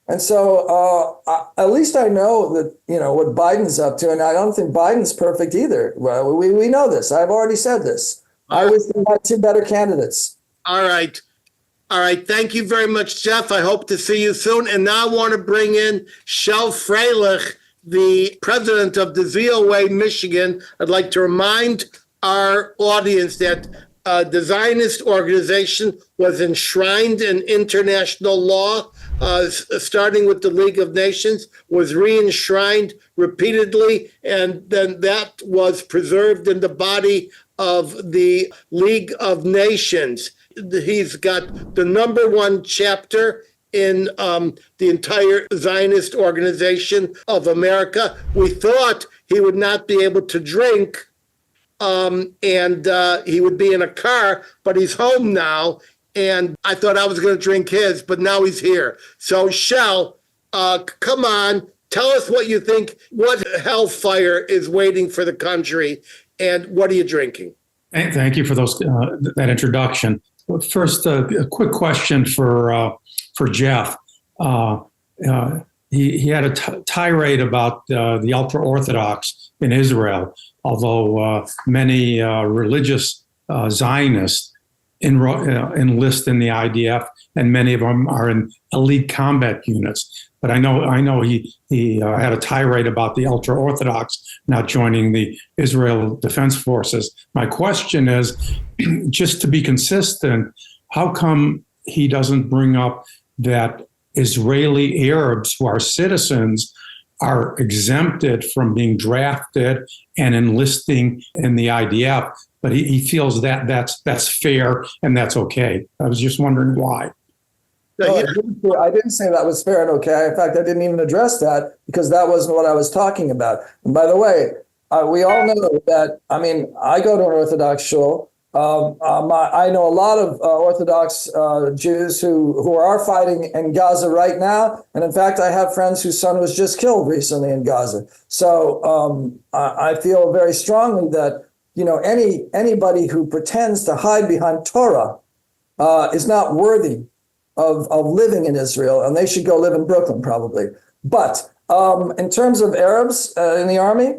And so at least I know that, you know, what Biden's up to. And I don't think Biden's perfect either. Well, we know this. I've already said this. I wish we had two better candidates. All right. All right. Thank you very much, Jeff. I hope to see you soon. And now I want to bring in Shel Freilich, the president of the ZOA Michigan. I'd like to remind our audience that the Zionist organization was enshrined in international law, starting with the League of Nations, was re-enshrined repeatedly, and then that was preserved in the body of the League of Nations. He's got the number one chapter in the entire Zionist organization of America. We thought he would not be able to drink, and he would be in a car, but he's home now. And I thought I was going to drink his, but now he's here. So, Shel, come on, tell us what you think, what hellfire is waiting for the country, and what are you drinking? Thank you for that introduction. First, a quick question for Jeff. He had a tirade about the ultra-Orthodox in Israel, although many religious Zionists enlist in the IDF, and many of them are in elite combat units. But I know he had a tirade about the ultra-Orthodox not joining the Israel Defense Forces. My question is, just to be consistent, how come he doesn't bring up that Israeli Arabs who are citizens are exempted from being drafted and enlisting in the IDF, but he feels that that's fair and that's okay? I was just wondering why. No, I didn't say that was fair and okay. In fact, I didn't even address that because that wasn't what I was talking about. And by the way, we all know that, I mean, I go to an Orthodox shul. I know a lot of Orthodox Jews who are fighting in Gaza right now. And in fact, I have friends whose son was just killed recently in Gaza. So I feel very strongly that, you know, anybody who pretends to hide behind Torah is not worthy of living in Israel, and they should go live in Brooklyn probably. But in terms of Arabs in the army,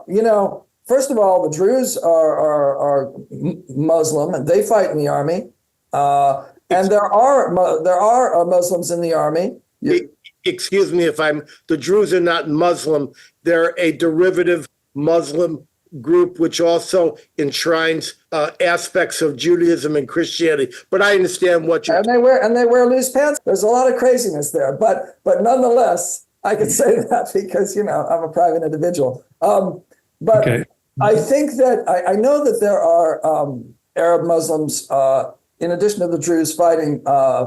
you know, first of all, the Druze are Muslim and they fight in the army. And there are Muslims in the army. Excuse me if the Druze are not Muslim. They're a derivative Muslim group which also enshrines aspects of Judaism and Christianity. But I understand what you and they wear loose pants. There's a lot of craziness there, but nonetheless, I can say that because I'm a private individual. But okay. I think that I know that there are Arab Muslims in addition to the Druze fighting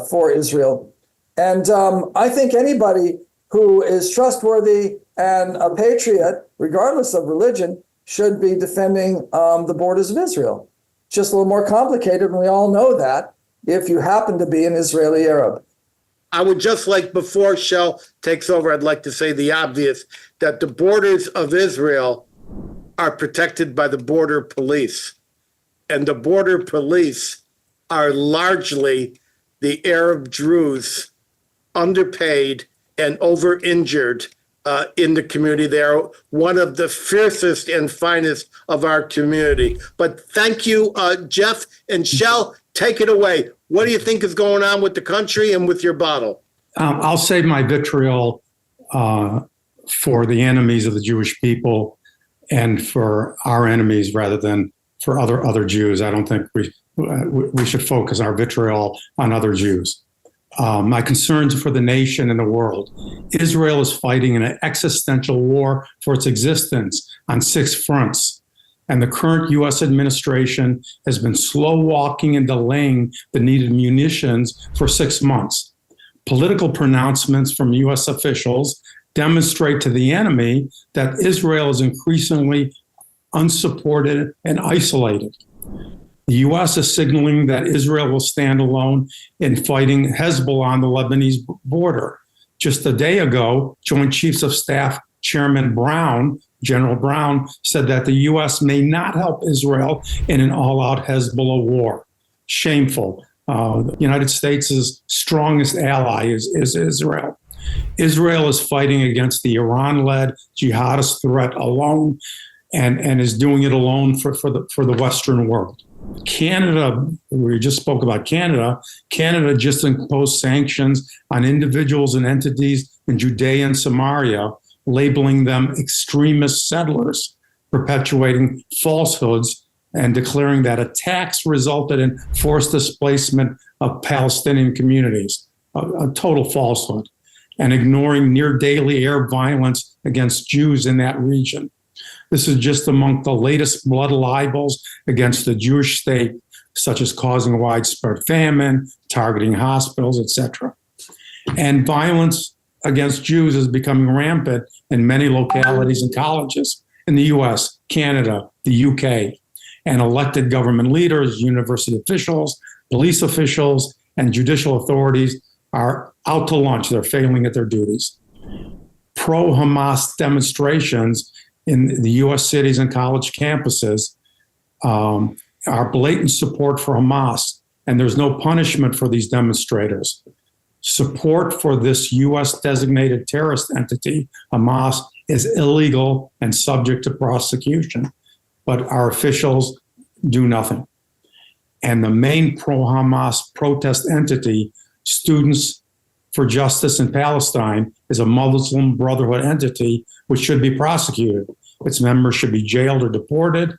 for Israel, and I think anybody who is trustworthy and a patriot, regardless of religion, should be defending the borders of Israel. Just a little more complicated, and we all know that if you happen to be an Israeli Arab. I would just like, before Shel takes over, I'd like to say the obvious, that the borders of Israel are protected by the border police. And the border police are largely the Arab Druze, underpaid and over-injured in the community. They are one of the fiercest and finest of our community. But thank you, Jeff and Shel. Take it away. What do you think is going on with the country and with your bottle? I'll save my vitriol for the enemies of the Jewish people and for our enemies rather than for other Jews. I don't think we should focus our vitriol on other Jews. My concerns are for the nation and the world. Israel is fighting an existential war for its existence on 6 fronts. And the current U.S. administration has been slow walking and delaying the needed munitions for 6 months. Political pronouncements from U.S. officials demonstrate to the enemy that Israel is increasingly unsupported and isolated. The U.S. is signaling that Israel will stand alone in fighting Hezbollah on the Lebanese border. Just a day ago, Joint Chiefs of Staff Chairman General Brown, said that the U.S. may not help Israel in an all-out Hezbollah war. Shameful. The United States' strongest ally is Israel. Israel is fighting against the Iran-led jihadist threat alone and is doing it alone for the Western world. Canada, we just spoke about Canada. Canada just imposed sanctions on individuals and entities in Judea and Samaria, labeling them extremist settlers, perpetuating falsehoods, and declaring that attacks resulted in forced displacement of Palestinian communities, a total falsehood, and ignoring near daily air violence against Jews in that region. This is just among the latest blood libels against the Jewish state, such as causing widespread famine, targeting hospitals, etc. And violence against Jews is becoming rampant in many localities and colleges in the US, Canada, the UK. And elected government leaders, university officials, police officials, and judicial authorities are out to lunch. They're failing at their duties. Pro-Hamas demonstrations in the US cities and college campuses are blatant support for Hamas, and there's no punishment for these demonstrators. Support for this US designated terrorist entity, Hamas, is illegal and subject to prosecution, but our officials do nothing. And the main pro-Hamas protest entity, Students for Justice in Palestine, is a Muslim Brotherhood entity which should be prosecuted. Its members should be jailed or deported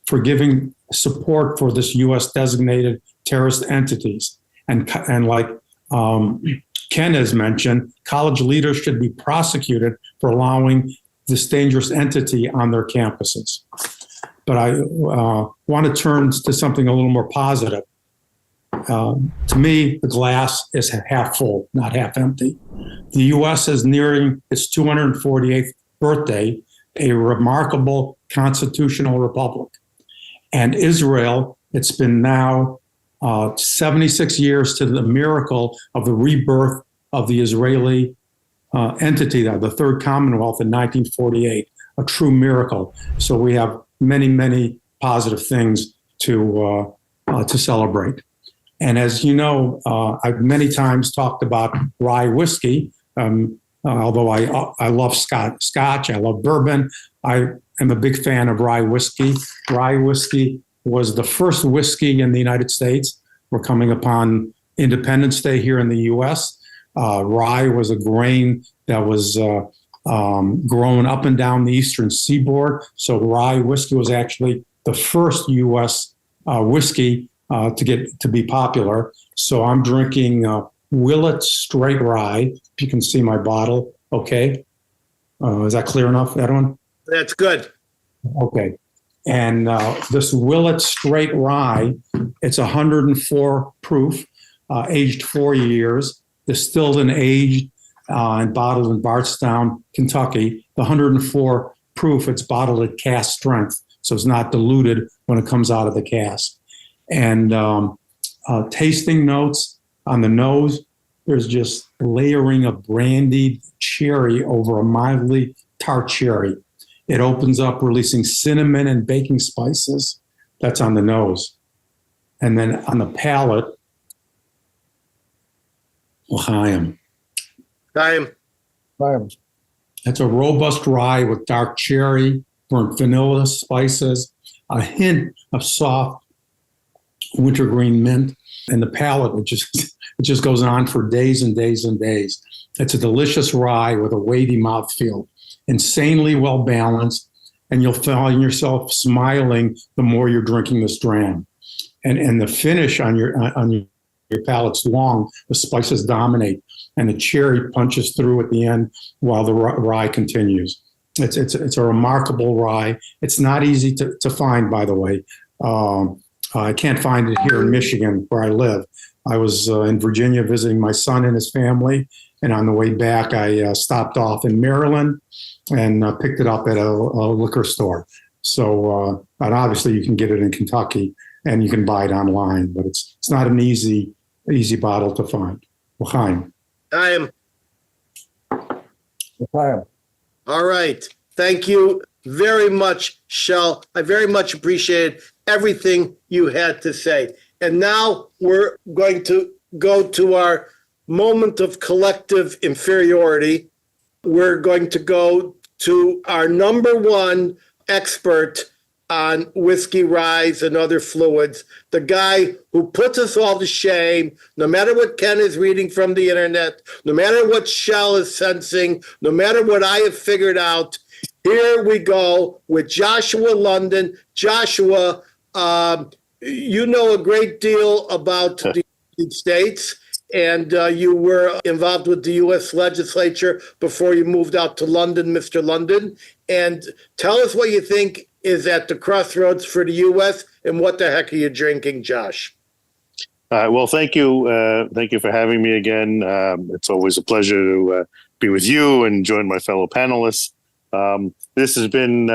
for giving support for this US designated terrorist entities. And like Ken has mentioned, college leaders should be prosecuted for allowing this dangerous entity on their campuses. But I want to turn to something a little more positive. To me, the glass is half full, not half empty. The U.S. is nearing its 248th birthday, a remarkable constitutional republic. And Israel, it's been now 76 years to the miracle of the rebirth of the Israeli entity, the Third Commonwealth in 1948, a true miracle. So we have many, many positive things to celebrate. And as you know, I've many times talked about rye whiskey. Although I love Scotch, I love bourbon, I am a big fan of rye whiskey. Rye whiskey was the first whiskey in the United States we're coming upon Independence Day here in the U.S. Rye was a grain that was grown up and down the eastern seaboard. So rye whiskey was actually the first U.S. Whiskey to be popular. So I'm drinking Willet Straight Rye. If you can see my bottle, okay. Is that clear enough, Edwin? That's good. Okay. And this Willet Straight Rye, it's 104 proof, aged 4 years, distilled and aged and bottled in Bardstown, Kentucky. The 104 proof, it's bottled at cask strength, so it's not diluted when it comes out of the cask. And tasting notes on the nose, there's just layering of brandied cherry over a mildly tart cherry. It opens up, releasing cinnamon and baking spices. That's on the nose. And then on the palate, L'chaim. Time. It's a robust rye with dark cherry, burnt vanilla spices, a hint of soft wintergreen mint, and the palate, it just goes on for days and days and days. It's a delicious rye with a weighty mouthfeel, insanely well balanced, and you'll find yourself smiling the more you're drinking this dram. And the finish on your palate's long, the spices dominate, and the cherry punches through at the end while the rye continues. It's a remarkable rye. It's not easy to find, by the way. I can't find it here in Michigan where I live. I was in Virginia visiting my son and his family, and on the way back, I stopped off in Maryland and picked it up at a liquor store. So, and obviously you can get it in Kentucky and you can buy it online, but it's not an easy bottle to find. L'chaim. Time. L'chaim. All right. Thank you very much, Shel. I very much appreciated everything you had to say. And now we're going to go to our moment of collective inferiority. We're going to go to our number one expert on whiskey, rye, and other fluids, the guy who puts us all to shame, no matter what Ken is reading from the internet, no matter what Shel is sensing, no matter what I have figured out. Here we go with Joshua London. Joshua, you know a great deal about the United States, and you were involved with the U.S. legislature before you moved out to London, Mr. London. And tell us what you think is at the crossroads for the U.S. and what the heck are you drinking, Josh? Well, thank you. Thank you for having me again. It's always a pleasure to be with you and join my fellow panelists. This has been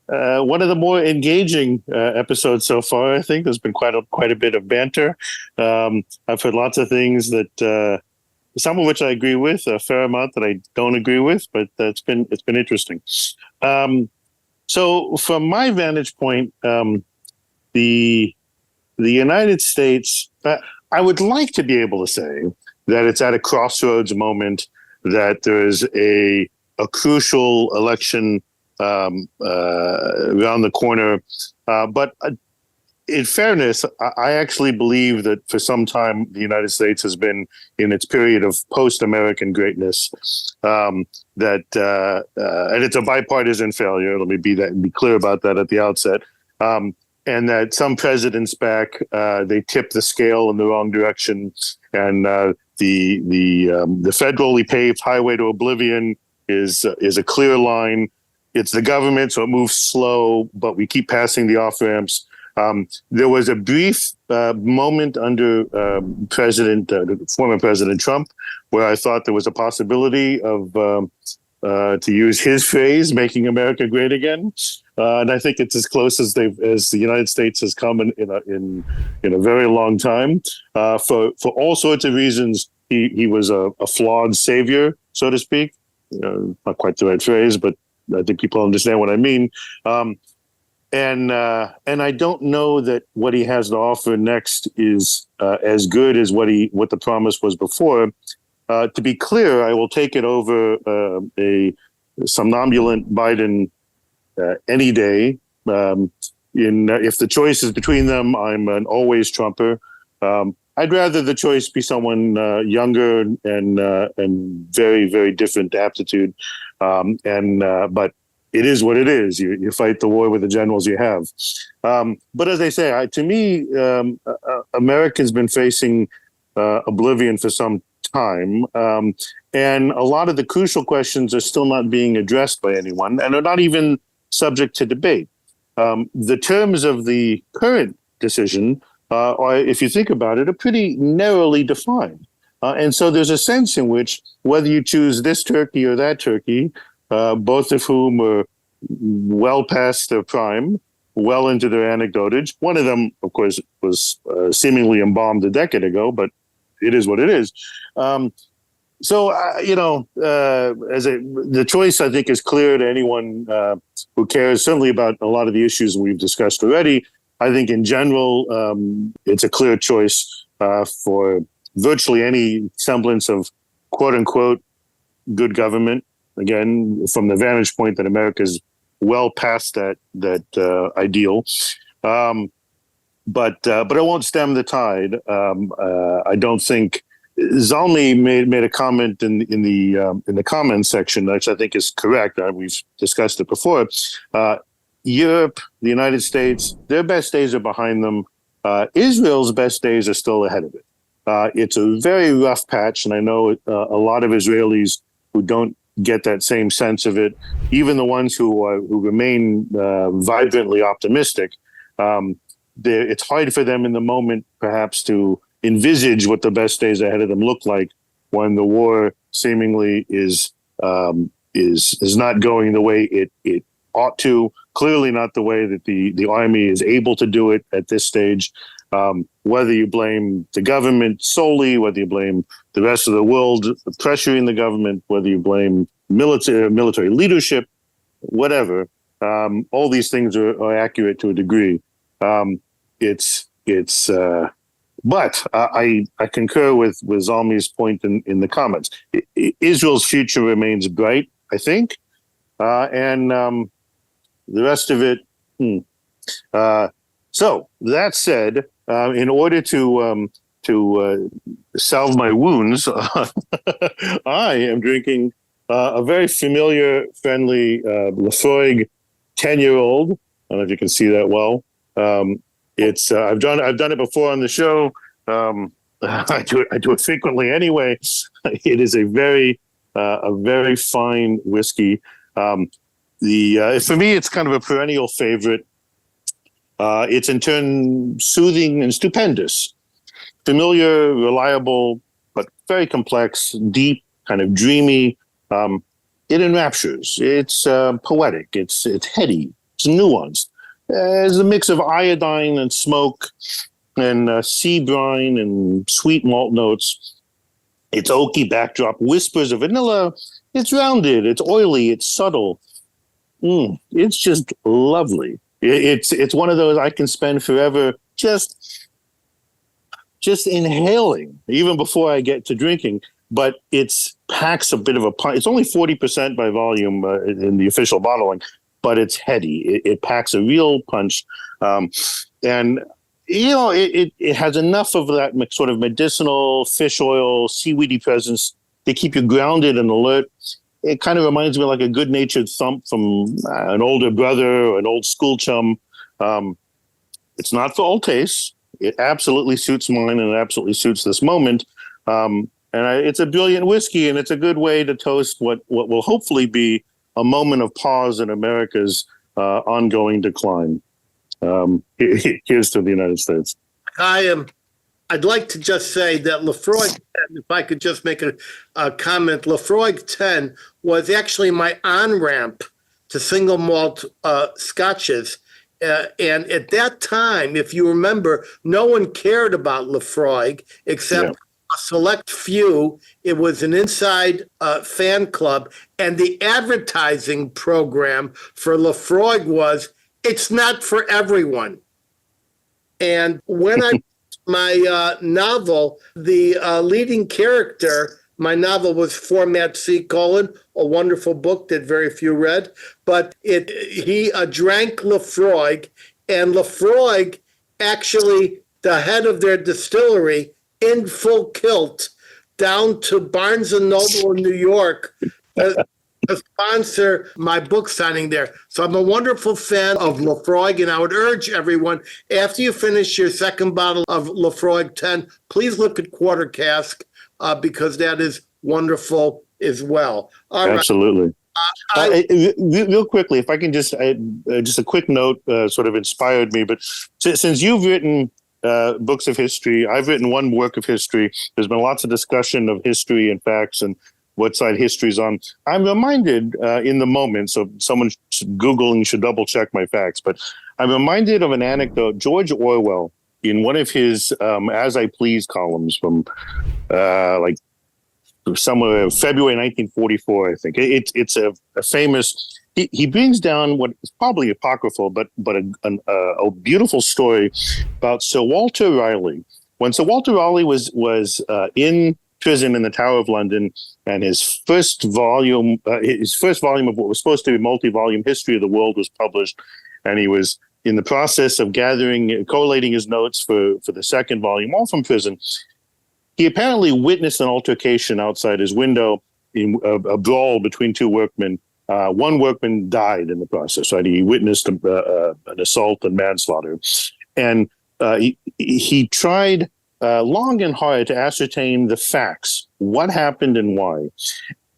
one of the more engaging episodes so far. I think there's been quite a bit of banter. I've heard lots of things that some of which I agree with, a fair amount that I don't agree with, but it's been interesting. So from my vantage point, the United States, I would like to be able to say that it's at a crossroads moment, that there is a crucial election around the corner. But in fairness, I actually believe that for some time the United States has been in its period of post-American greatness. And it's a bipartisan failure. Let me be clear about that at the outset. And that some presidents back, they tip the scale in the wrong direction, and the federally paved highway to oblivion is a clear line. It's the government, so it moves slow, but we keep passing the off ramps. There was a brief moment under former President Trump where I thought there was a possibility of, to use his phrase, making America great again. And I think it's as close as the United States has come in a very long time. For all sorts of reasons, he was a flawed savior, so to speak. Not quite the right phrase, but I think people understand what I mean. And I don't know that what he has to offer next is as good as what the promise was before. To be clear, I will take it over a somnambulant Biden any day. If the choice is between them, I'm an always Trumper. I'd rather the choice be someone younger and very, very different aptitude. But it is what it is. You fight the war with the generals you have. But as I say, to me, America's been facing oblivion for some time. And a lot of the crucial questions are still not being addressed by anyone and are not even subject to debate. The terms of the current decision are, if you think about it, are pretty narrowly defined. And so there's a sense in which whether you choose this turkey or that turkey, both of whom are well past their prime, well into their anecdotage. One of them, of course, was seemingly embalmed a decade ago, but it is what it is. The choice, I think, is clear to anyone who cares, certainly about a lot of the issues we've discussed already. I think in general, it's a clear choice for virtually any semblance of quote unquote good government. Again, from the vantage point that America's well past that ideal. But it won't stem the tide. I don't think Zalmi made a comment in the comments section, which I think is correct. We've discussed it before. Europe, the United States, their best days are behind them. Israel's best days are still ahead of it. It's a very rough patch, and I know a lot of Israelis who don't get that same sense of it. Even the ones who remain vibrantly optimistic, it's hard for them in the moment, perhaps, to envisage what the best days ahead of them look like when the war seemingly is not going the way it ought to. Clearly, not the way that the army is able to do it at this stage. Whether you blame the government solely, whether you blame the rest of the world pressuring the government, whether you blame military leadership, whatever, all these things are accurate to a degree. But I concur with Zalmi's point in the comments. Israel's future remains bright, I think, and the rest of it. So that said, in order to salve my wounds, I am drinking a very familiar, friendly Lefroy 10-year-old. I don't know if you can see that well. It's I've done it before on the show. I do it frequently anyway. It is a very fine whiskey. For me, it's kind of a perennial favorite. It's in turn soothing and stupendous, familiar, reliable, but very complex, deep, kind of dreamy. It enraptures. It's poetic. It's heady. It's nuanced. There's a mix of iodine and smoke and sea brine and sweet malt notes. It's oaky backdrop, whispers of vanilla. It's rounded. It's oily. It's subtle. It's just lovely. It's one of those I can spend forever just inhaling, even before I get to drinking. But it packs a bit of a punch. It's only 40% by volume in the official bottling, but it's heady. It packs a real punch, and it has enough of that sort of medicinal fish oil, seaweedy presence to keep you grounded and alert. It kind of reminds me of like a good-natured thump from an older brother or an old school chum. It's not for all tastes. It absolutely suits mine, and it absolutely suits this moment. It's a brilliant whiskey, and it's a good way to toast what will hopefully be a moment of pause in America's ongoing decline. Here's to the United States. I'd like to just say that Lefroy 10, if I could just make a comment, Lefroy 10 was actually my on-ramp to single malt scotches. And at that time, if you remember, no one cared about Lefroy except a select few. It was an inside fan club. And the advertising program for Lefroy was, it's not for everyone. And when I my novel, the leading character, my novel was Format C: a wonderful book that very few read, but he drank Lefroy, and Lefroy actually the head of their distillery in full kilt down to Barnes and Noble in New York to sponsor my book signing there. So I'm a wonderful fan of Lafroig, and I would urge everyone, after you finish your second bottle of Lafroig 10, please look at Quarter Cask because that is wonderful as well. All right. Absolutely. Real quickly, if I can just a quick note sort of inspired me, but since you've written books of history, I've written one work of history. There's been lots of discussion of history and facts and what side history's on. I'm reminded in the moment, so someone Googling should double check my facts, but I'm reminded of an anecdote. George Orwell, in one of his As I Please columns from like somewhere February 1944, I think. It's a famous. He brings down what is probably apocryphal, but a beautiful story about Sir Walter Raleigh. When Sir Walter Raleigh was in prison in the Tower of London, and his first volume of what was supposed to be a multi-volume history of the world was published, and he was in the process of collating his notes for the second volume, all from prison. He apparently witnessed an altercation outside his window, in a brawl between two workmen. One workman died in the process. Right, he witnessed an assault and manslaughter, and he tried long and hard to ascertain the facts, what happened and why.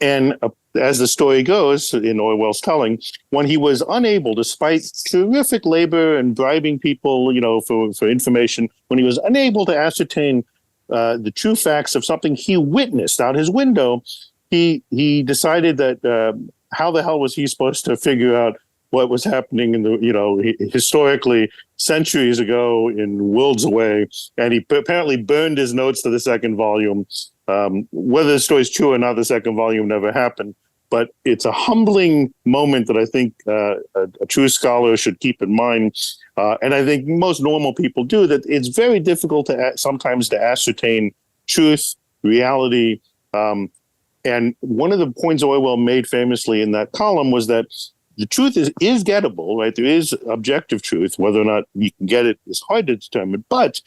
And as the story goes, in Orwell's telling, when he was unable, despite terrific labor and bribing people, for information, when he was unable to ascertain the true facts of something he witnessed out his window, he decided that how the hell was he supposed to figure out what was happening in the, historically centuries ago in worlds away, and he apparently burned his notes to the second volume. Whether the story is true or not, the second volume never happened. But it's a humbling moment that I think a true scholar should keep in mind, and I think most normal people do. That it's very difficult sometimes to ascertain truth, reality. And one of the points Orwell made famously in that column was that the truth is gettable, right? There is objective truth. Whether or not you can get it is hard to determine. But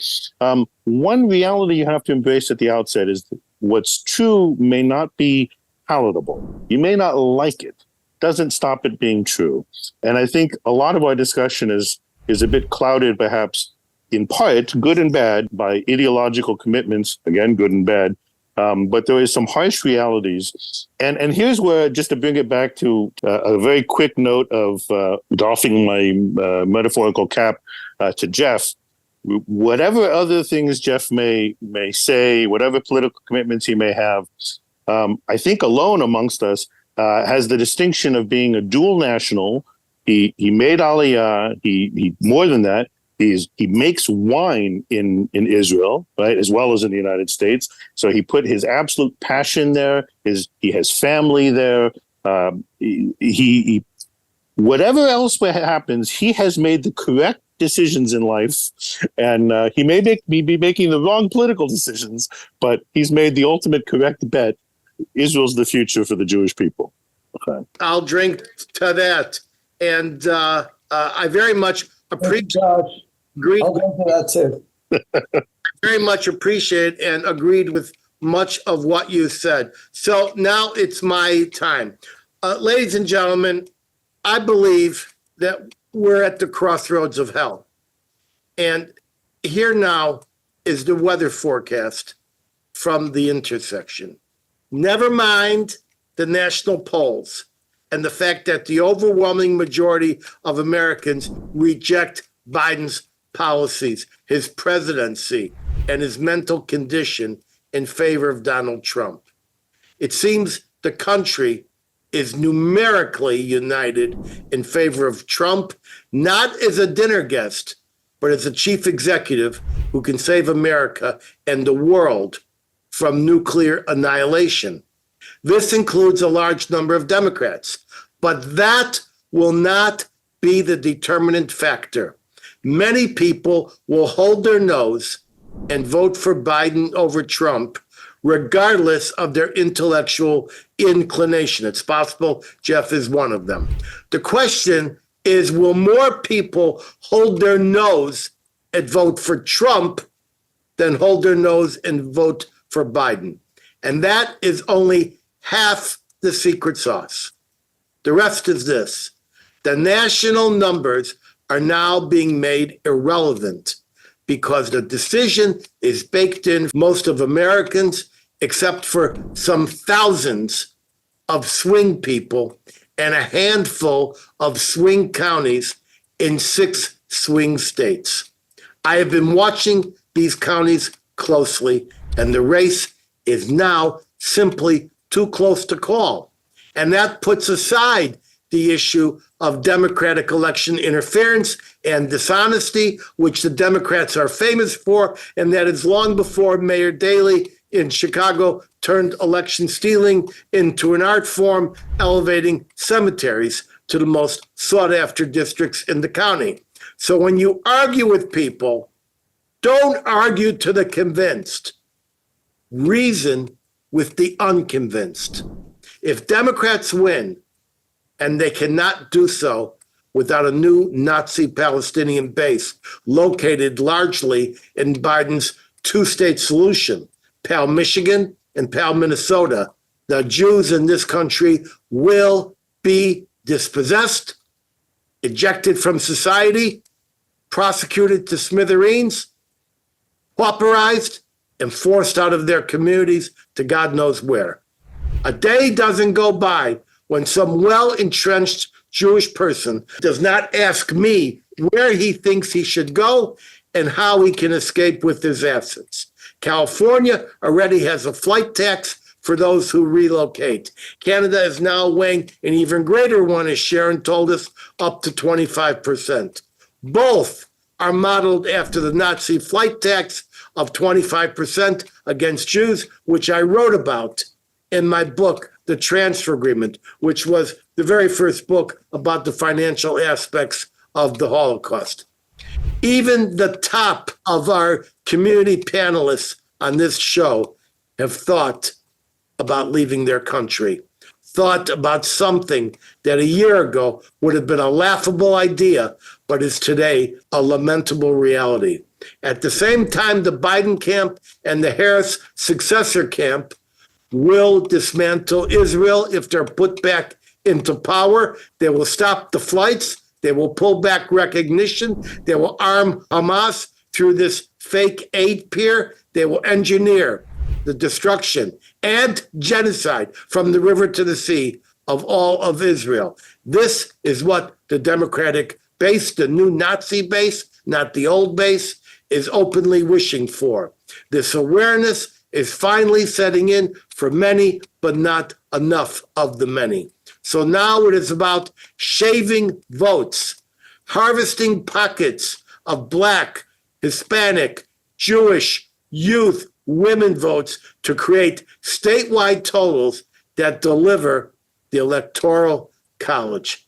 one reality you have to embrace at the outset is that what's true may not be palatable. You may not like it. Doesn't stop it being true. And I think a lot of our discussion is a bit clouded, perhaps in part, good and bad, by ideological commitments. Again, good and bad. But there is some harsh realities. And here's where, just to bring it back to a very quick note of doffing my metaphorical cap to Jeff, whatever other things Jeff may say, whatever political commitments he may have, I think alone amongst us has the distinction of being a dual national. He made Aliyah. He more than that. He makes wine in Israel, right, as well as in the United States. So he put his absolute passion there. He has family there. He whatever else happens, he has made the correct decisions in life, and he may be making the wrong political decisions, but he's made the ultimate correct bet. Israel's the future for the Jewish people. Okay. I'll drink to that, and I very much appreciate. Agreed. I'll go for that too. I very much appreciate and agreed with much of what you said. So now it's my time. Ladies and gentlemen, I believe that we're at the crossroads of hell. And here now is the weather forecast from the intersection. Never mind the national polls and the fact that the overwhelming majority of Americans reject Biden's policies, his presidency, and his mental condition in favor of Donald Trump. It seems the country is numerically united in favor of Trump, not as a dinner guest, but as a chief executive who can save America and the world from nuclear annihilation. This includes a large number of Democrats, but that will not be the determinant factor. Many people will hold their nose and vote for Biden over Trump, regardless of their intellectual inclination. It's possible Jeff is one of them. The question is, will more people hold their nose and vote for Trump then hold their nose and vote for Biden. And that is only half the secret sauce. The rest is this. The national numbers are now being made irrelevant because the decision is baked in most of Americans, except for some thousands of swing people and a handful of swing counties in 6 swing states. I have been watching these counties closely, and the race is now simply too close to call. And that puts aside the issue of Democratic election interference and dishonesty, which the Democrats are famous for, and that is long before Mayor Daley in Chicago turned election stealing into an art form, elevating cemeteries to the most sought-after districts in the county. So when you argue with people, don't argue to the convinced. Reason with the unconvinced. If Democrats win, and they cannot do so without a new Nazi Palestinian base located largely in Biden's 2-state solution, Pal, Michigan and Pal, Minnesota, the Jews in this country will be dispossessed, ejected from society, prosecuted to smithereens, pauperized, and forced out of their communities to God knows where. A day doesn't go by when some well-entrenched Jewish person does not ask me where he thinks he should go and how he can escape with his assets. California already has a flight tax for those who relocate. Canada is now weighing an even greater one, as Sharon told us, up to 25%. Both are modeled after the Nazi flight tax of 25% against Jews, which I wrote about in my book, The Transfer Agreement, which was the very first book about the financial aspects of the Holocaust. Even the top of our community panelists on this show have thought about leaving their country, thought about something that a year ago would have been a laughable idea, but is today a lamentable reality. At the same time, the Biden camp and the Harris successor camp will dismantle Israel if they're put back into power. They will stop the flights. They will pull back recognition. They will arm Hamas through this fake aid pier. They will engineer the destruction and genocide from the river to the sea of all of Israel. This is what the Democratic base, the new Nazi base, not the old base, is openly wishing for. This awareness is finally setting in for many, but not enough of the many. So now it is about shaving votes, harvesting pockets of Black, Hispanic, Jewish, youth, women votes to create statewide totals that deliver the Electoral College.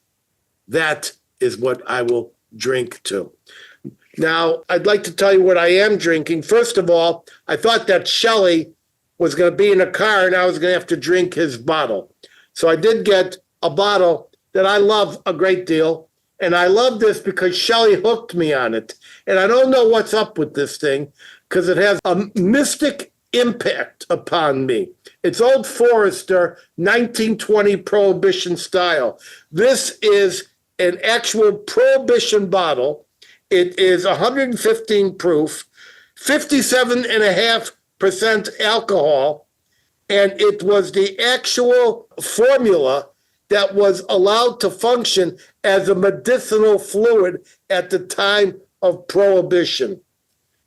That is what I will drink to. Now, I'd like to tell you what I am drinking. First of all, I thought that Shelley was going to be in a car and I was going to have to drink his bottle. So I did get a bottle that I love a great deal. And I love this because Shelley hooked me on it. And I don't know what's up with this thing because it has a mystic impact upon me. It's Old Forester 1920 Prohibition style. This is an actual Prohibition bottle. It is 115 proof, 57.5% alcohol, and it was the actual formula that was allowed to function as a medicinal fluid at the time of Prohibition.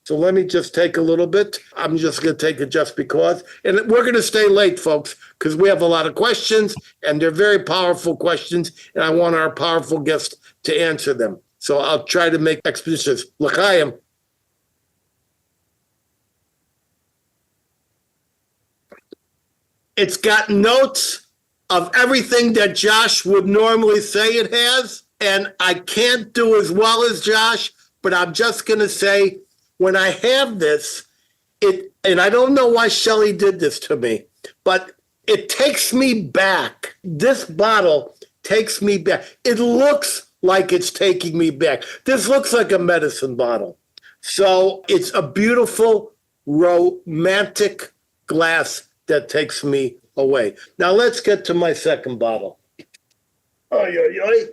So let me just take a little bit. I'm just going to take it just because. And we're going to stay late, folks, because we have a lot of questions, and they're very powerful questions, and I want our powerful guests to answer them. So I'll try to make expeditious. L'chaim. It's got notes of everything that Josh would normally say it has, and I can't do as well as Josh, but I'm just going to say when I have this, and I don't know why Shelley did this to me, but it takes me back. This bottle takes me back. It looks like it's taking me back. This looks like a medicine bottle. So it's a beautiful romantic glass that takes me away. Now let's get to my second bottle. Oy, oy, oy.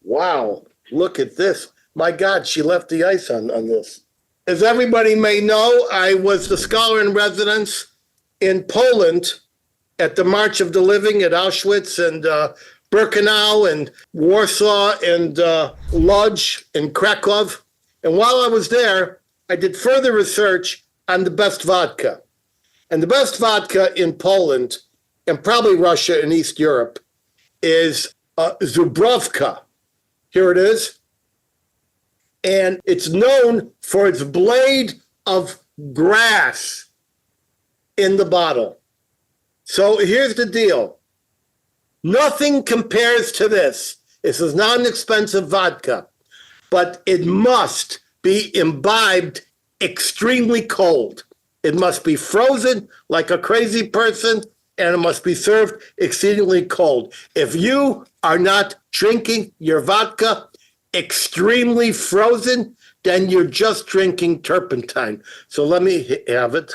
Wow, look at this. My God, she left the ice on this. As everybody may know, I was the scholar in residence in Poland at the March of the Living at Auschwitz and Birkenau and Warsaw and Lodz and Krakow. And while I was there, I did further research on the best vodka. And the best vodka in Poland, and probably Russia and East Europe, is Zubrovka. Here it is. And it's known for its blade of grass in the bottle. So here's the deal. Nothing compares to this. This is not an expensive vodka, but it must be imbibed extremely cold. It must be frozen like a crazy person, and it must be served exceedingly cold. If you are not drinking your vodka extremely frozen, then you're just drinking turpentine. So let me have it.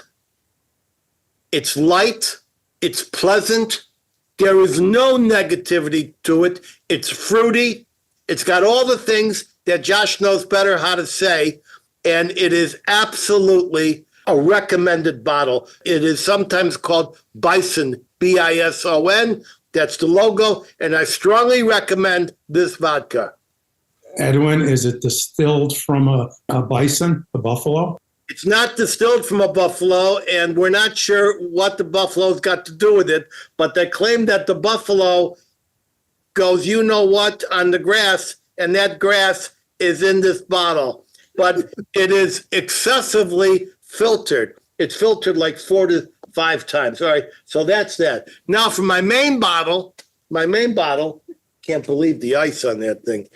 It's light. It's pleasant. There is no negativity to it. It's fruity. It's got all the things that Josh knows better how to say, and it is absolutely a recommended bottle. It is sometimes called Bison, Bison. That's the logo, and I strongly recommend this vodka. Edwin, is it distilled from a bison, a buffalo? It's not distilled from a buffalo, and we're not sure what the buffalo's got to do with it, but they claim that the buffalo goes, you know what, on the grass, and that grass is in this bottle. But it is excessively filtered. It's filtered like 4 to 5 times. All right, so that's that. Now for my main bottle, can't believe the ice on that thing.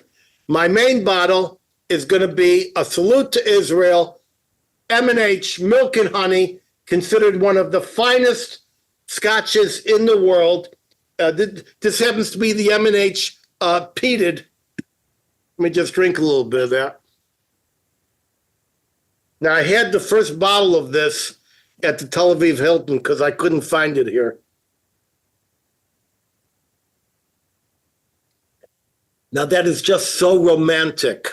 My main bottle is going to be a salute to Israel, M&H Milk and Honey, considered one of the finest scotches in the world. This happens to be the M&H peated. Let me just drink a little bit of that. Now, I had the first bottle of this at the Tel Aviv Hilton because I couldn't find it here. Now, that is just so romantic.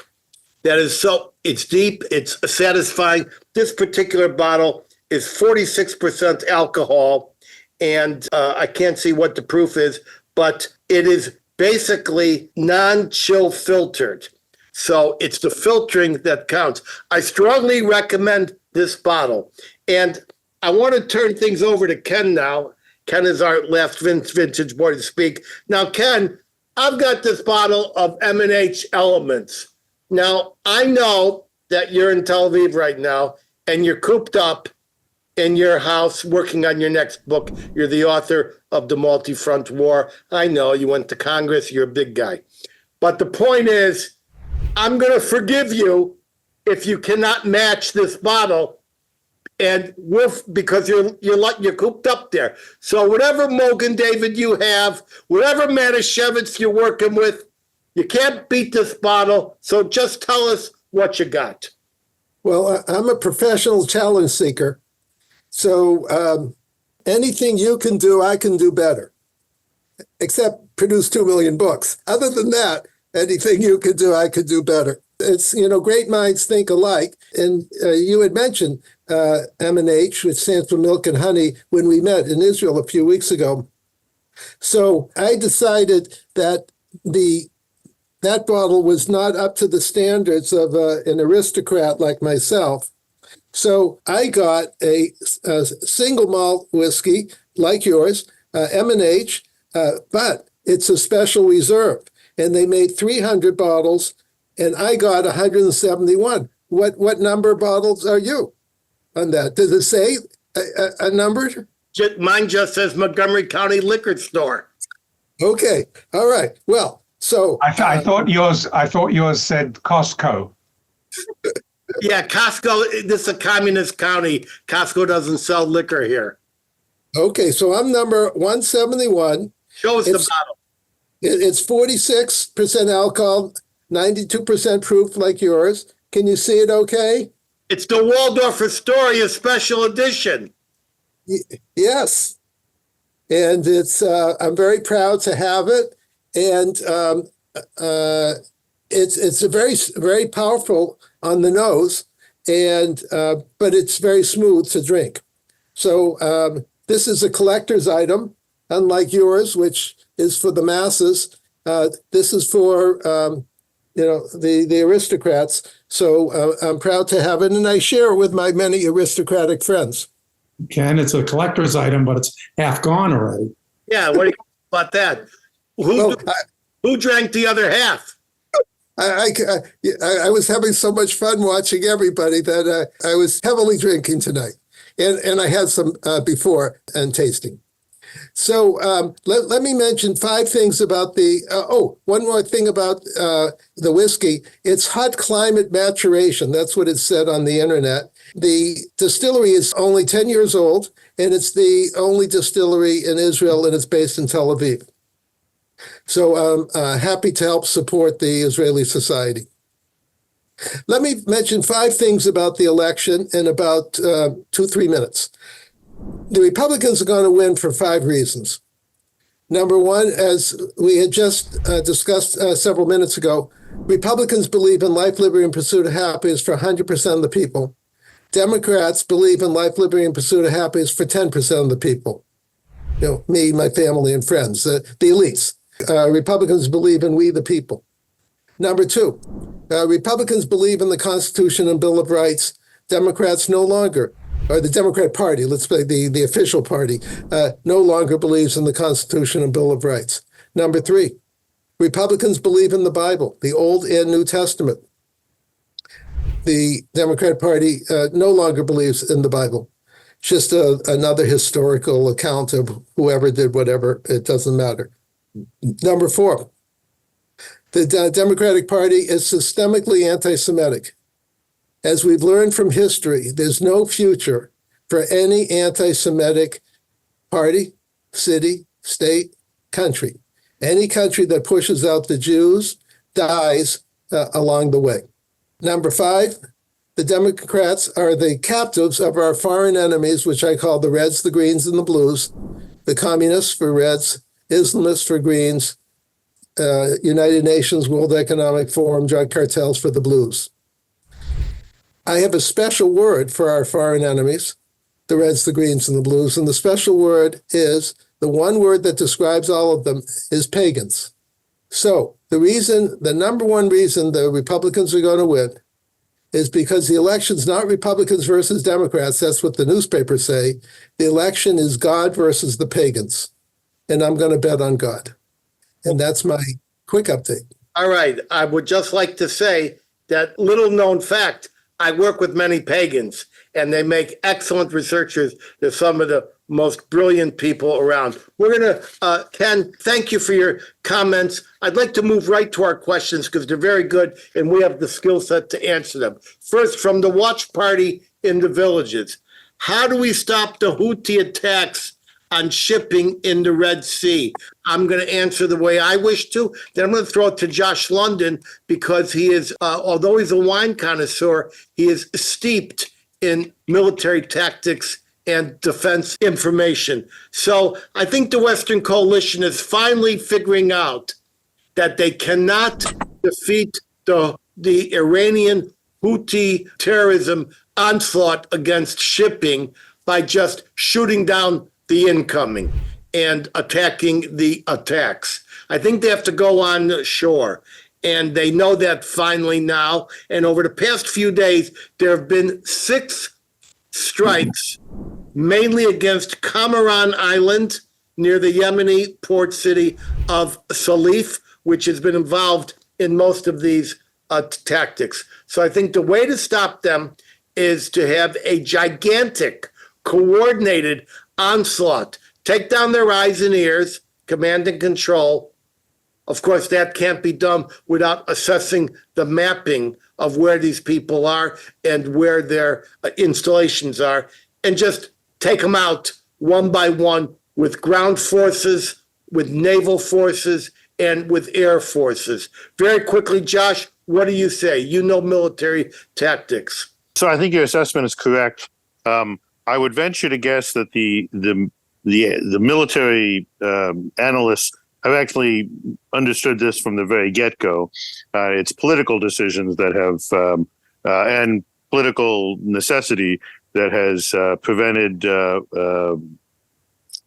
That is so, it's deep, it's satisfying. This particular bottle is 46% alcohol, and I can't see what the proof is, but it is basically non-chill filtered. So it's the filtering that counts. I strongly recommend this bottle. And I want to turn things over to Ken now. Ken is our last vintage boy to speak. Now, Ken, I've got this bottle of M&H Elements. Now, I know that you're in Tel Aviv right now, and you're cooped up in your house working on your next book. You're the author of The Multi-Front War. I know you went to Congress. You're a big guy. But the point is, I'm going to forgive you if you cannot match this bottle, and because you're cooped up there. So whatever Mogen David you have, whatever Manischewitz you're working with, you can't beat this bottle. So just tell us what you got. Well, I'm a professional challenge seeker. So anything you can do, I can do better, except produce 2 million books. Other than that, anything you could do, I could do better. It's, great minds think alike. And you had mentioned M&H, which stands for Milk and Honey, when we met in Israel a few weeks ago. So I decided that that bottle was not up to the standards of an aristocrat like myself. So I got a single malt whiskey like yours, M&H, but it's a special reserve. And they made 300 bottles, and I got 171. What number bottles are you on that? Does it say a number? Mine just says Montgomery County Liquor Store. Okay, all right. Well, so I thought yours said Costco. Yeah, Costco. This is a communist county. Costco doesn't sell liquor here. Okay, so I'm number 171. Show us the bottle. It's 46% alcohol, 92% proof like yours. Can you see it okay? It's the Waldorf Astoria special edition. Yes. And I'm very proud to have it. And it's a very, very powerful on the nose, but it's very smooth to drink. So this is a collector's item, unlike yours, which is for the masses. This is for the aristocrats. So I'm proud to have it, and I share it with my many aristocratic friends. Ken, it's a collector's item, but it's half gone already. Yeah, what do you think about that? Who drank the other half? I was having so much fun watching everybody that I was heavily drinking tonight, and I had some before and tasting. So let me mention 5 things about one more thing about the whiskey. It's hot climate maturation. That's what it said on the internet. The distillery is only 10 years old, and it's the only distillery in Israel, and it's based in Tel Aviv. So I'm happy to help support the Israeli society. Let me mention 5 things about the election in about 2-3 minutes. The Republicans are going to win for 5 reasons. Number one, as we had just discussed several minutes ago, Republicans believe in life, liberty, and pursuit of happiness for 100% of the people. Democrats believe in life, liberty, and pursuit of happiness for 10% of the people. Me, my family, and friends, the elites. Republicans believe in we the people. Number 2, Republicans believe in the Constitution and Bill of Rights. Democrats no longer, or the Democrat Party, let's say the official party, no longer believes in the Constitution and Bill of Rights. Number 3, Republicans believe in the Bible, the Old and New Testament. The Democrat Party no longer believes in the Bible. It's just another historical account of whoever did whatever. It doesn't matter. Number 4, the Democratic Party is systemically anti-Semitic. As we've learned from history, there's no future for any anti-Semitic party, city, state, country. Any country that pushes out the Jews dies along the way. Number 5, the Democrats are the captives of our foreign enemies, which I call the Reds, the Greens, and the Blues, the Communists for Reds, Islamists for Greens, United Nations, World Economic Forum, drug cartels for the Blues. I have a special word for our foreign enemies, the Reds, the Greens, and the Blues, and the special word is, the one word that describes all of them is pagans. So the number one reason the Republicans are going to win is because the election's not Republicans versus Democrats. That's what the newspapers say. The election is God versus the pagans. And I'm going to bet on God. And that's my quick update. All right. I would just like to say that little known fact, I work with many pagans, and they make excellent researchers. They're some of the most brilliant people around. We're going to, Ken, thank you for your comments. I'd like to move right to our questions because they're very good, and we have the skill set to answer them. First, from the watch party in the villages, how do we stop the Houthi attacks on shipping in the Red Sea? I'm going to answer the way I wish to. Then I'm going to throw it to Josh London because he is, although he's a wine connoisseur, he is steeped in military tactics and defense information. So I think the Western coalition is finally figuring out that they cannot defeat the Iranian Houthi terrorism onslaught against shipping by just shooting down the incoming and attacking the attacks. I think they have to go on shore, and they know that finally now. And over the past few days, there have been 6 strikes, mainly against Kamaran Island near the Yemeni port city of Salif, which has been involved in most of these tactics. So I think the way to stop them is to have a gigantic, coordinated onslaught. Take down their eyes and ears, command and control. Of course, that can't be done without assessing the mapping of where these people are and where their installations are, and just take them out one by one with ground forces, with naval forces, and with air forces. Very quickly, Josh, what do you say? You know military tactics. So I think your assessment is correct. I would venture to guess that the military analysts have actually understood this from the very get-go. It's political decisions that have and political necessity that has prevented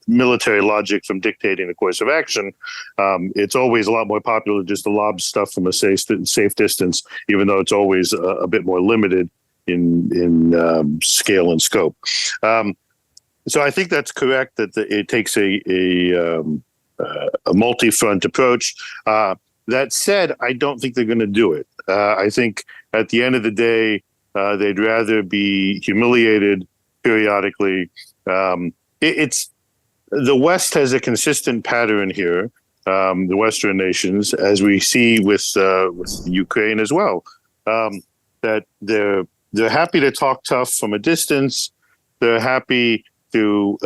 military logic from dictating the course of action. It's always a lot more popular just to lob stuff from a safe distance, even though it's always a bit more limited in scale and scope. So I think that's correct that it takes a multi-front approach. That said, I don't think they're going to do it. I think at the end of the day, they'd rather be humiliated periodically. It's the West has a consistent pattern here, the Western nations, as we see with Ukraine as well, that they're happy to talk tough from a distance. They're happy to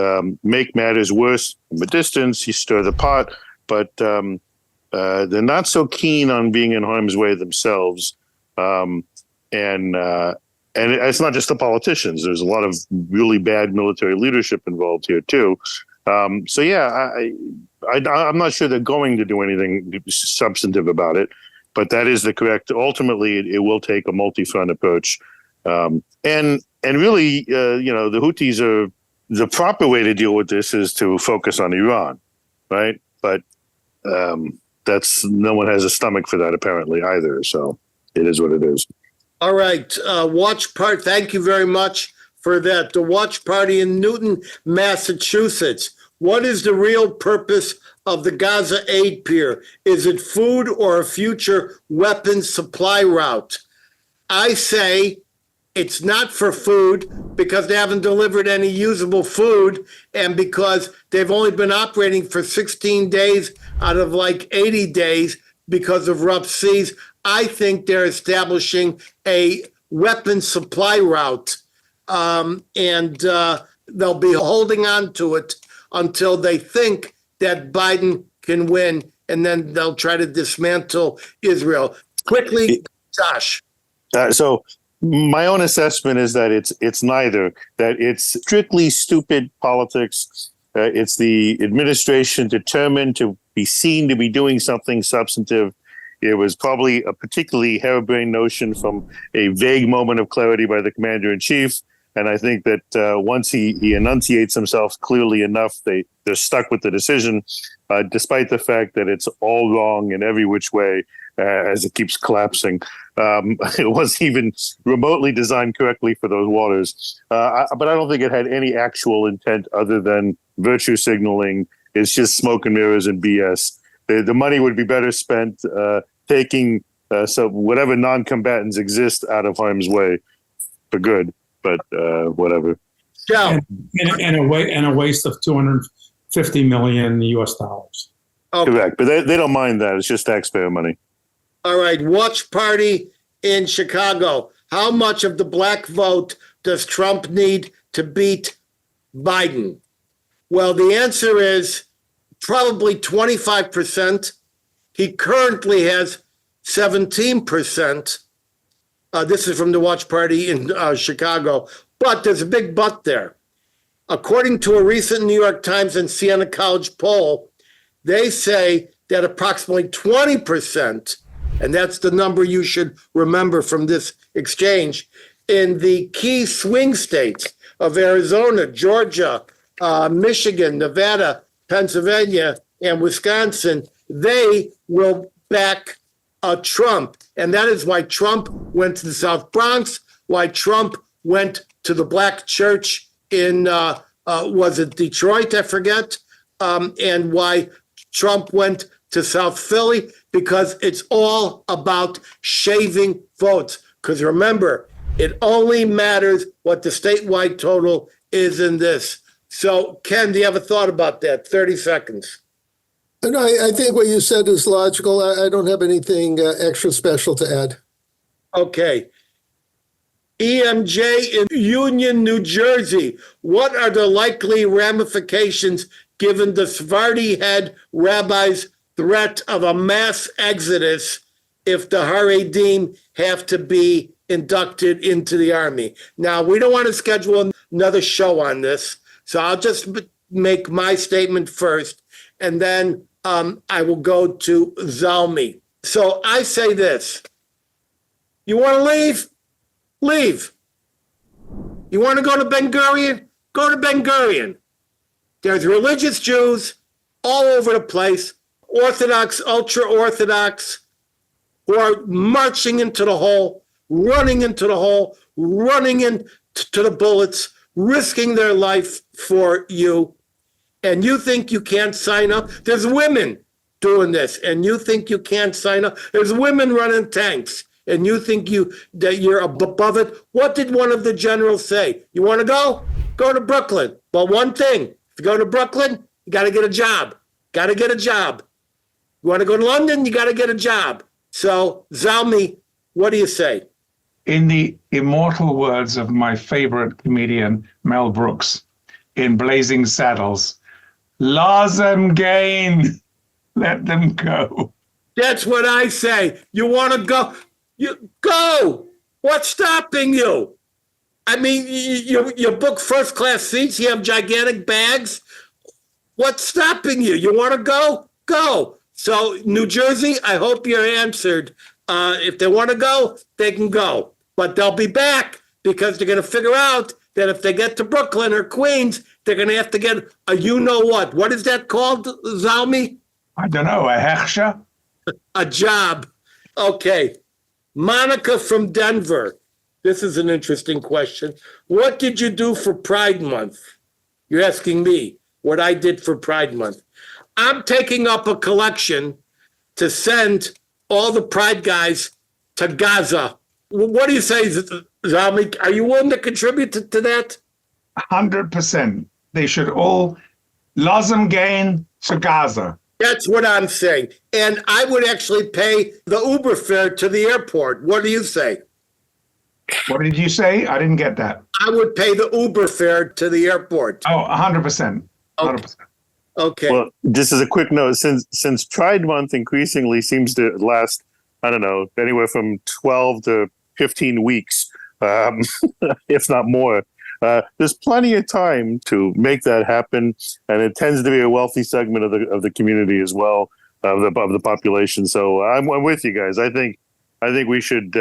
make matters worse from a distance. You stir the pot, but they're not so keen on being in harm's way themselves. And it's not just the politicians. There's a lot of really bad military leadership involved here too. So yeah, I'm not sure they're going to do anything substantive about it, but that is the correct. Ultimately, it will take a multi-front approach, and really, the Houthis are the proper way to deal with this is to focus on Iran, right? But that's no one has a stomach for that apparently either. So it is what it is. All right, watch part. Thank you very much for that. The watch party in Newton, Massachusetts. What is the real purpose of the Gaza aid pier? Is it food or a future weapons supply route? I say it's not for food because they haven't delivered any usable food and because they've only been operating for 16 days out of like 80 days because of rough seas. I think they're establishing a weapons supply route, and they'll be holding on to it until they think that Biden can win, and then they'll try to dismantle Israel. Quickly, Josh. So my own assessment is that it's neither, that it's strictly stupid politics. It's the administration determined to be seen to be doing something substantive. It was probably a particularly harebrained notion from a vague moment of clarity by the commander-in-chief. And I think that once he enunciates himself clearly enough, they're stuck with the decision, despite the fact that it's all wrong in every which way as it keeps collapsing. It wasn't even remotely designed correctly for those waters. But I don't think it had any actual intent other than virtue signaling. It's just smoke and mirrors and BS. The money would be better spent taking so whatever non-combatants exist out of harm's way for good. But whatever. Yeah. And a waste of $250 million US dollars. Okay. Correct. But they don't mind that. It's just taxpayer money. All right. Watch party in Chicago. How much of the black vote does Trump need to beat Biden? Well, the answer is probably 25%. He currently has 17%. This is from the watch party in Chicago. But there's a big but there. According to a recent New York Times and Siena College poll, they say that approximately 20%, and that's the number you should remember from this exchange, in the key swing states of Arizona, Georgia, Michigan, Nevada, Pennsylvania, and Wisconsin, they will back Trump. And that is why Trump went to the South Bronx, why Trump went to the black church in, was it Detroit? I forget. And why Trump went to South Philly, because it's all about shaving votes. Because remember, it only matters what the statewide total is in this. So, Ken, do you have a thought about that? 30 seconds. And I think what you said is logical. I don't have anything extra special to add. Okay. EMJ in Union, New Jersey. What are the likely ramifications given the Sephardi head rabbi's threat of a mass exodus if the Haredim have to be inducted into the Army. Now, we don't want to schedule another show on this, so I'll just make my statement first, and then I will go to Zalmi. So I say this. You want to leave? Leave. You want to go to Ben Gurion? Go to Ben Gurion. There's religious Jews all over the place, Orthodox, ultra-Orthodox, who are marching into the hole, running into the hole, running into the bullets, risking their life for you. And you think you can't sign up? There's women doing this, and you think you can't sign up? There's women running tanks, and you think that you're above it? What did one of the generals say? You want to go? Go to Brooklyn. Well, one thing, if you go to Brooklyn, you got to get a job. Got to get a job. You want to go to London? You got to get a job. So, Zalmi, what do you say? In the immortal words of my favorite comedian, Mel Brooks, in Blazing Saddles, Lazem gain, let them go. That's what I say. You want to go? You go. What's stopping you? I mean, you book first class seats. You have gigantic bags. What's stopping you? You want to go? Go. So, New Jersey, I hope you're answered. If they want to go, they can go. But they'll be back because they're going to figure out that if they get to Brooklyn or Queens, they're going to have to get a you-know-what. What is that called, Zalmi? I don't know, a hechsher? A job. Okay. Monica from Denver. This is an interesting question. What did you do for Pride Month? You're asking me what I did for Pride Month. I'm taking up a collection to send all the Pride guys to Gaza. What do you say, Zalmi? Are you willing to contribute to that? 100%. They should all lazem gain to Gaza. That's what I'm saying. And I would actually pay the Uber fare to the airport. What do you say? What did you say? I didn't get that. I would pay the Uber fare to the airport. Oh, 100%. 100%. Okay. Well, just as a quick note, since Pride Month increasingly seems to last, I don't know, anywhere from 12 to 15 weeks, if not more, there's plenty of time to make that happen, and it tends to be a wealthy segment of the community as well, of the population. So I'm with you guys. I think we should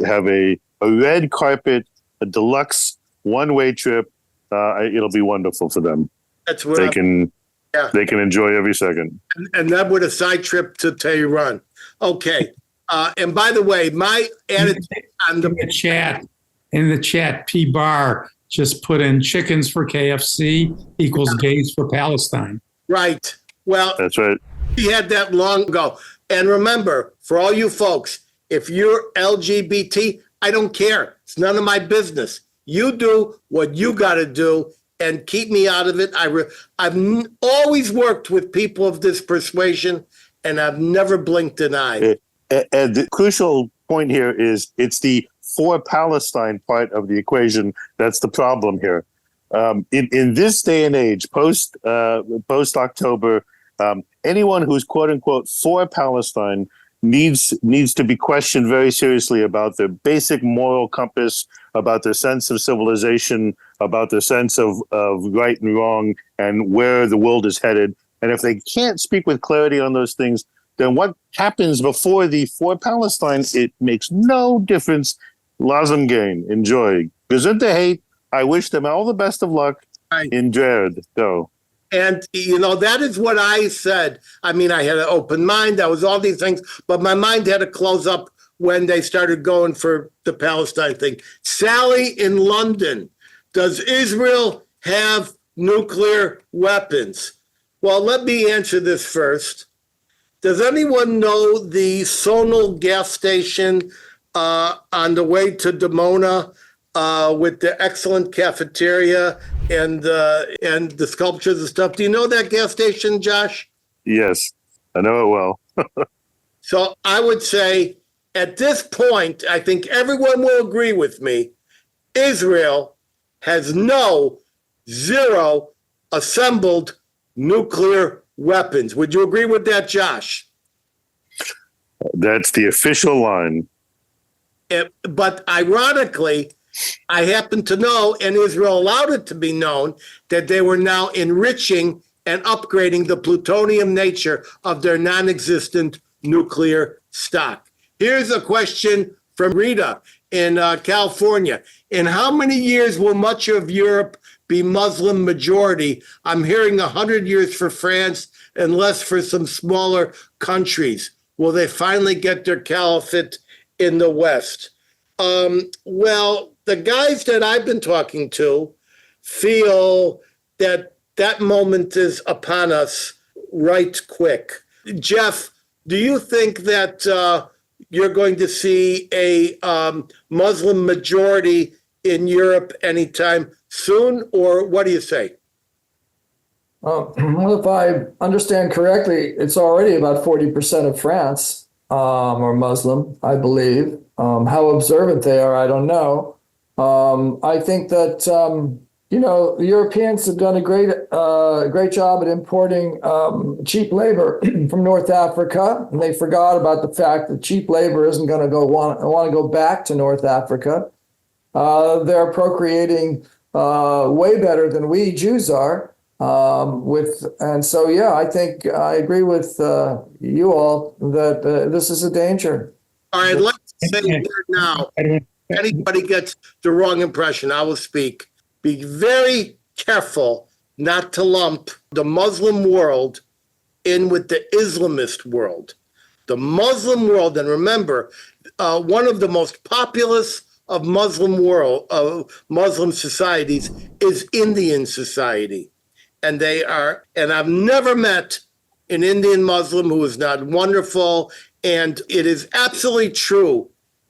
have a red carpet, a deluxe one-way trip. It'll be wonderful for them. That's what they can enjoy every second. And that with a side trip to Tehran. Okay. And by the way, my attitude on in the chat, P Bar just put in chickens for KFC equals gays for Palestine. Right. Well, that's right. He had that long ago. And remember, for all you folks, if you're LGBT, I don't care. It's none of my business. You do what you got to do and keep me out of it. I've always worked with people of this persuasion, and I've never blinked an eye. And the crucial point here is it's the for Palestine part of the equation that's the problem here. In this day and age, post October, anyone who's quote unquote for Palestine needs to be questioned very seriously about their basic moral compass, about their sense of civilization, about their sense of right and wrong, and where the world is headed. And if they can't speak with clarity on those things, then what happens before the for Palestine, it makes no difference. Lazem gain. Enjoy. Gesundheit hate. I wish them all the best of luck. In Jared. Go. And, that is what I said. I mean, I had an open mind. That was all these things. But my mind had to close up when they started going for the Palestine thing. Sally in London. Does Israel have nuclear weapons? Well, let me answer this first. Does anyone know the Sonal gas station on the way to Dimona with the excellent cafeteria and the sculptures and stuff? Do you know that gas station, Josh? Yes, I know it well. So I would say at this point, I think everyone will agree with me, Israel has zero assembled nuclear weapons. Would you agree with that, Josh? That's the official line. But ironically, I happen to know, and Israel allowed it to be known, that they were now enriching and upgrading the plutonium nature of their non-existent nuclear stock. Here's a question from Rita in California. In how many years will much of Europe be Muslim majority? I'm hearing 100 years for France and less for some smaller countries. Will they finally get their caliphate in the West? Well, the guys that I've been talking to feel that that moment is upon us right quick. Jeff, do you think that you're going to see a Muslim majority in Europe anytime soon, or what do you say? Well, if I understand correctly, it's already about 40% of France are Muslim, I believe. How observant they are, I don't know. I think that, the Europeans have done a great job at importing cheap labor from North Africa, and they forgot about the fact that cheap labor isn't going to want to go back to North Africa. They're procreating way better than we Jews are. I think I agree with you all that this is a danger. All right, let's say here now, anybody gets the wrong impression, I will speak. Be very careful not to lump the Muslim world in with the Islamist world. The Muslim world, and remember, one of the most populous of Muslim societies is Indian society. And I've never met an Indian Muslim who is not wonderful. And it is absolutely true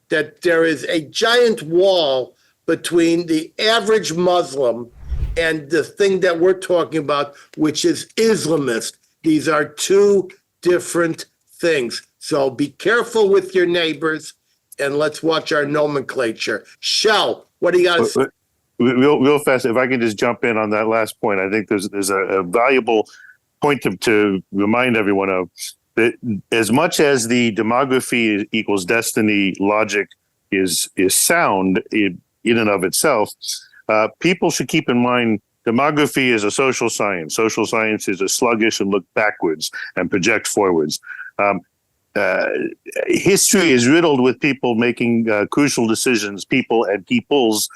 that there is a giant wall between the average Muslim and the thing that we're talking about, which is Islamist. These are two different things. So be careful with your neighbors, and let's watch our nomenclature. Shel, what do you got to say? Real fast, if I can just jump in on that last point, I think there's a valuable point to remind everyone of, that as much as the demography equals destiny logic is sound in and of itself, people should keep in mind demography is a social science. Social science is a sluggish and look backwards and project forwards. History is riddled with people making crucial decisions, people and peoples.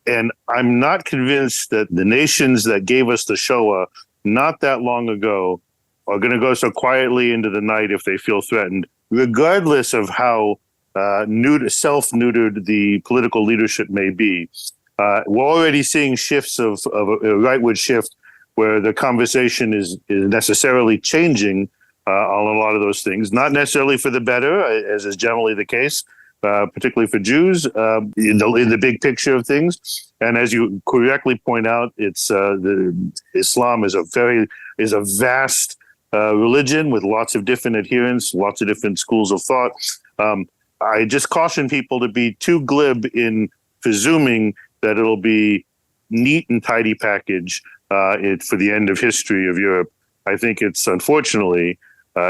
And I'm not convinced that the nations that gave us the Shoah not that long ago are going to go so quietly into the night if they feel threatened, regardless of how self-neutered the political leadership may be. We're already seeing shifts of a rightward shift where the conversation is necessarily changing on a lot of those things, not necessarily for the better, as is generally the case. Particularly for Jews, in the big picture of things. And as you correctly point out, Islam is a vast religion with lots of different adherents, lots of different schools of thought. I just caution people to be too glib in presuming that it'll be neat and tidy package for the end of history of Europe. I think it's unfortunately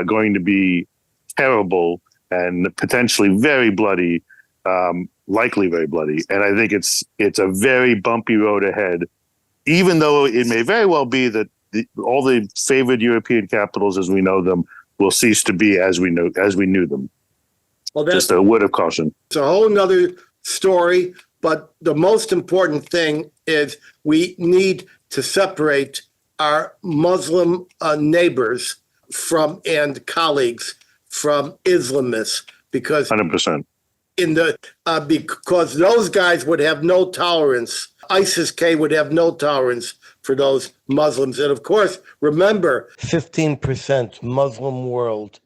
going to be terrible and potentially very bloody, likely very bloody. And I think it's a very bumpy road ahead, even though it may very well be that all the favored European capitals as we know them will cease to be as we knew them. Well, that's just a word of caution. It's a whole nother story, but the most important thing is we need to separate our Muslim neighbors and colleagues from Islamists, because 100%. Because those guys would have no tolerance. ISIS-K would have no tolerance for those Muslims. And of course, remember, 15% Muslim world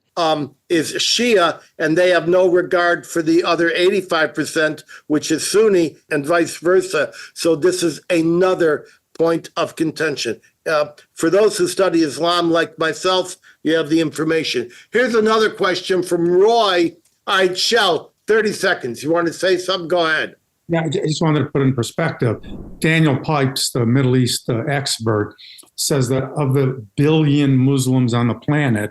is Shia, and they have no regard for the other 85%, which is Sunni, and vice versa. So this is another point of contention. For those who study Islam like myself, you have the information. Here's another question from Roy. All right, Shel, 30 seconds. You want to say something? Go ahead. Yeah, I just wanted to put in perspective. Daniel Pipes, the Middle East expert, says that of the billion Muslims on the planet,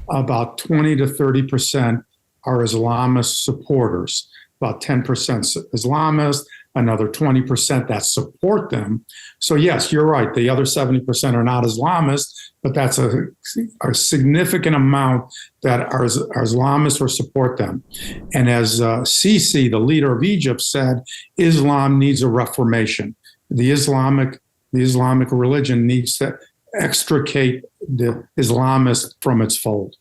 about 20 to 30% are Islamist supporters. about 10% Islamist, another 20% that support them. So yes, you're right. The other 70% are not Islamist, but that's a significant amount that are Islamists or support them. And as Sisi, the leader of Egypt, said, Islam needs a reformation. The Islamic religion needs to extricate the Islamists from its fold.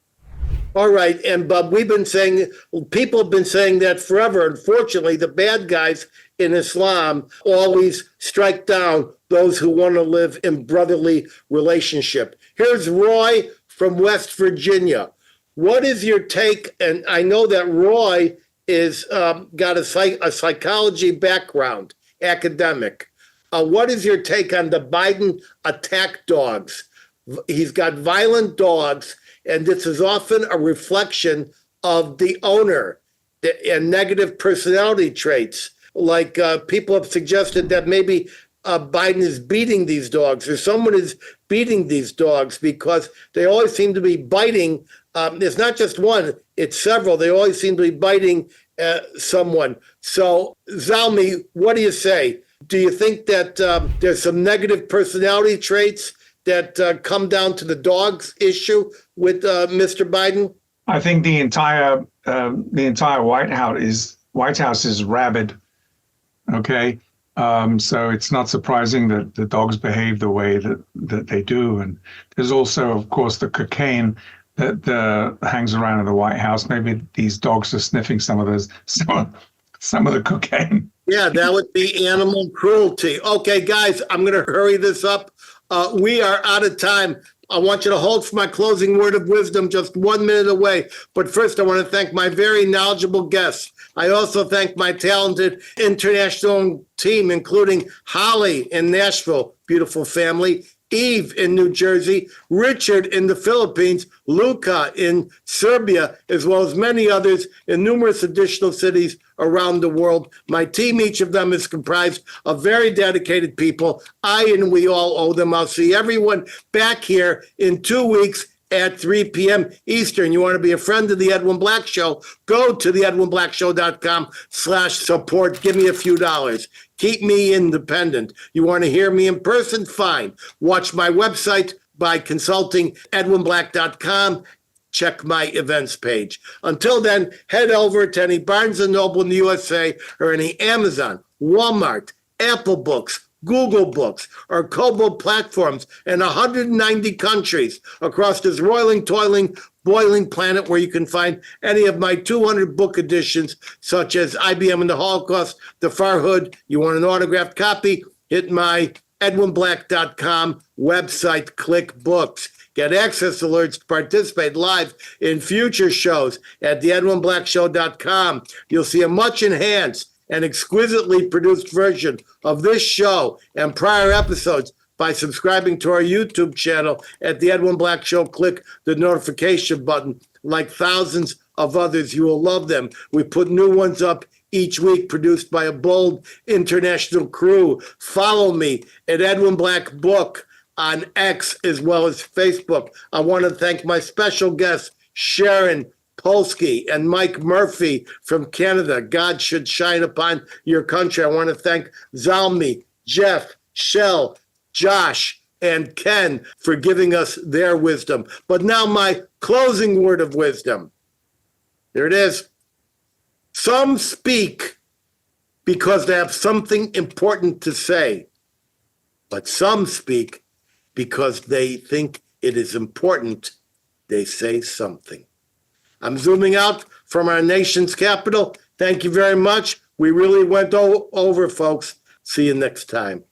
All right. And Bob, people have been saying that forever. Unfortunately, the bad guys in Islam always strike down those who want to live in brotherly relationship. Here's Roy from West Virginia. What is your take? And I know that Roy is got a psychology background, academic. What is your take on the Biden attack dogs? He's got violent dogs, and this is often a reflection of the owner and negative personality traits. Like people have suggested that maybe Biden is beating these dogs, or someone is beating these dogs, because they always seem to be biting. It's not just one, it's several. They always seem to be biting someone. So, Zalmi, what do you say? Do you think that there's some negative personality traits that come down to the dogs issue with Mr. Biden? I think the entire White House is rabid. Okay, so it's not surprising that the dogs behave the way that they do. And there's also, of course, the cocaine that hangs around in the White House. Maybe these dogs are sniffing some of the cocaine. Yeah, that would be animal cruelty. Okay, guys, I'm going to hurry this up. We are out of time. I want you to hold for my closing word of wisdom, just 1 minute away. But first, I want to thank my very knowledgeable guests. I also thank my talented international team, including Holly in Nashville, beautiful family, Eve in New Jersey, Richard in the Philippines, Luca in Serbia, as well as many others in numerous additional cities around the world. My team, each of them, is comprised of very dedicated people. We all owe them. I'll see everyone back here in 2 weeks at 3 p.m. Eastern. You want to be a friend of the Edwin Black Show? Go to theedwinblackshow.com/support. Give me a few dollars. Keep me independent. You want to hear me in person? Fine. Watch my website by consulting edwinblack.com. Check my events page. Until then, head over to any Barnes & Noble in the USA or any Amazon, Walmart, Apple Books, Google Books, or Kobo platforms in 190 countries across this roiling, toiling, boiling planet, where you can find any of my 200 book editions, such as IBM and the Holocaust, The Far Hood. You want an autographed copy? Hit my edwinblack.com website, click books. Get access alerts to participate live in future shows at theedwinblackshow.com. You'll see a much enhanced and exquisitely produced version of this show and prior episodes by subscribing to our YouTube channel at The Edwin Black Show. Click the notification button. Like thousands of others, you will love them. We put new ones up each week, produced by a bold international crew. Follow me at Edwin Black Book on X as well as Facebook. I want to thank my special guests, Sharon Polsky and Mike Murphy from Canada. God should shine upon your country. I want to thank Zalmi, Jeff, Shel, Josh, and Ken for giving us their wisdom. But now my closing word of wisdom. There it is. Some speak because they have something important to say, but some speak because they think it is important they say something. I'm zooming out from our nation's capital. Thank you very much. We really went over, folks. See you next time.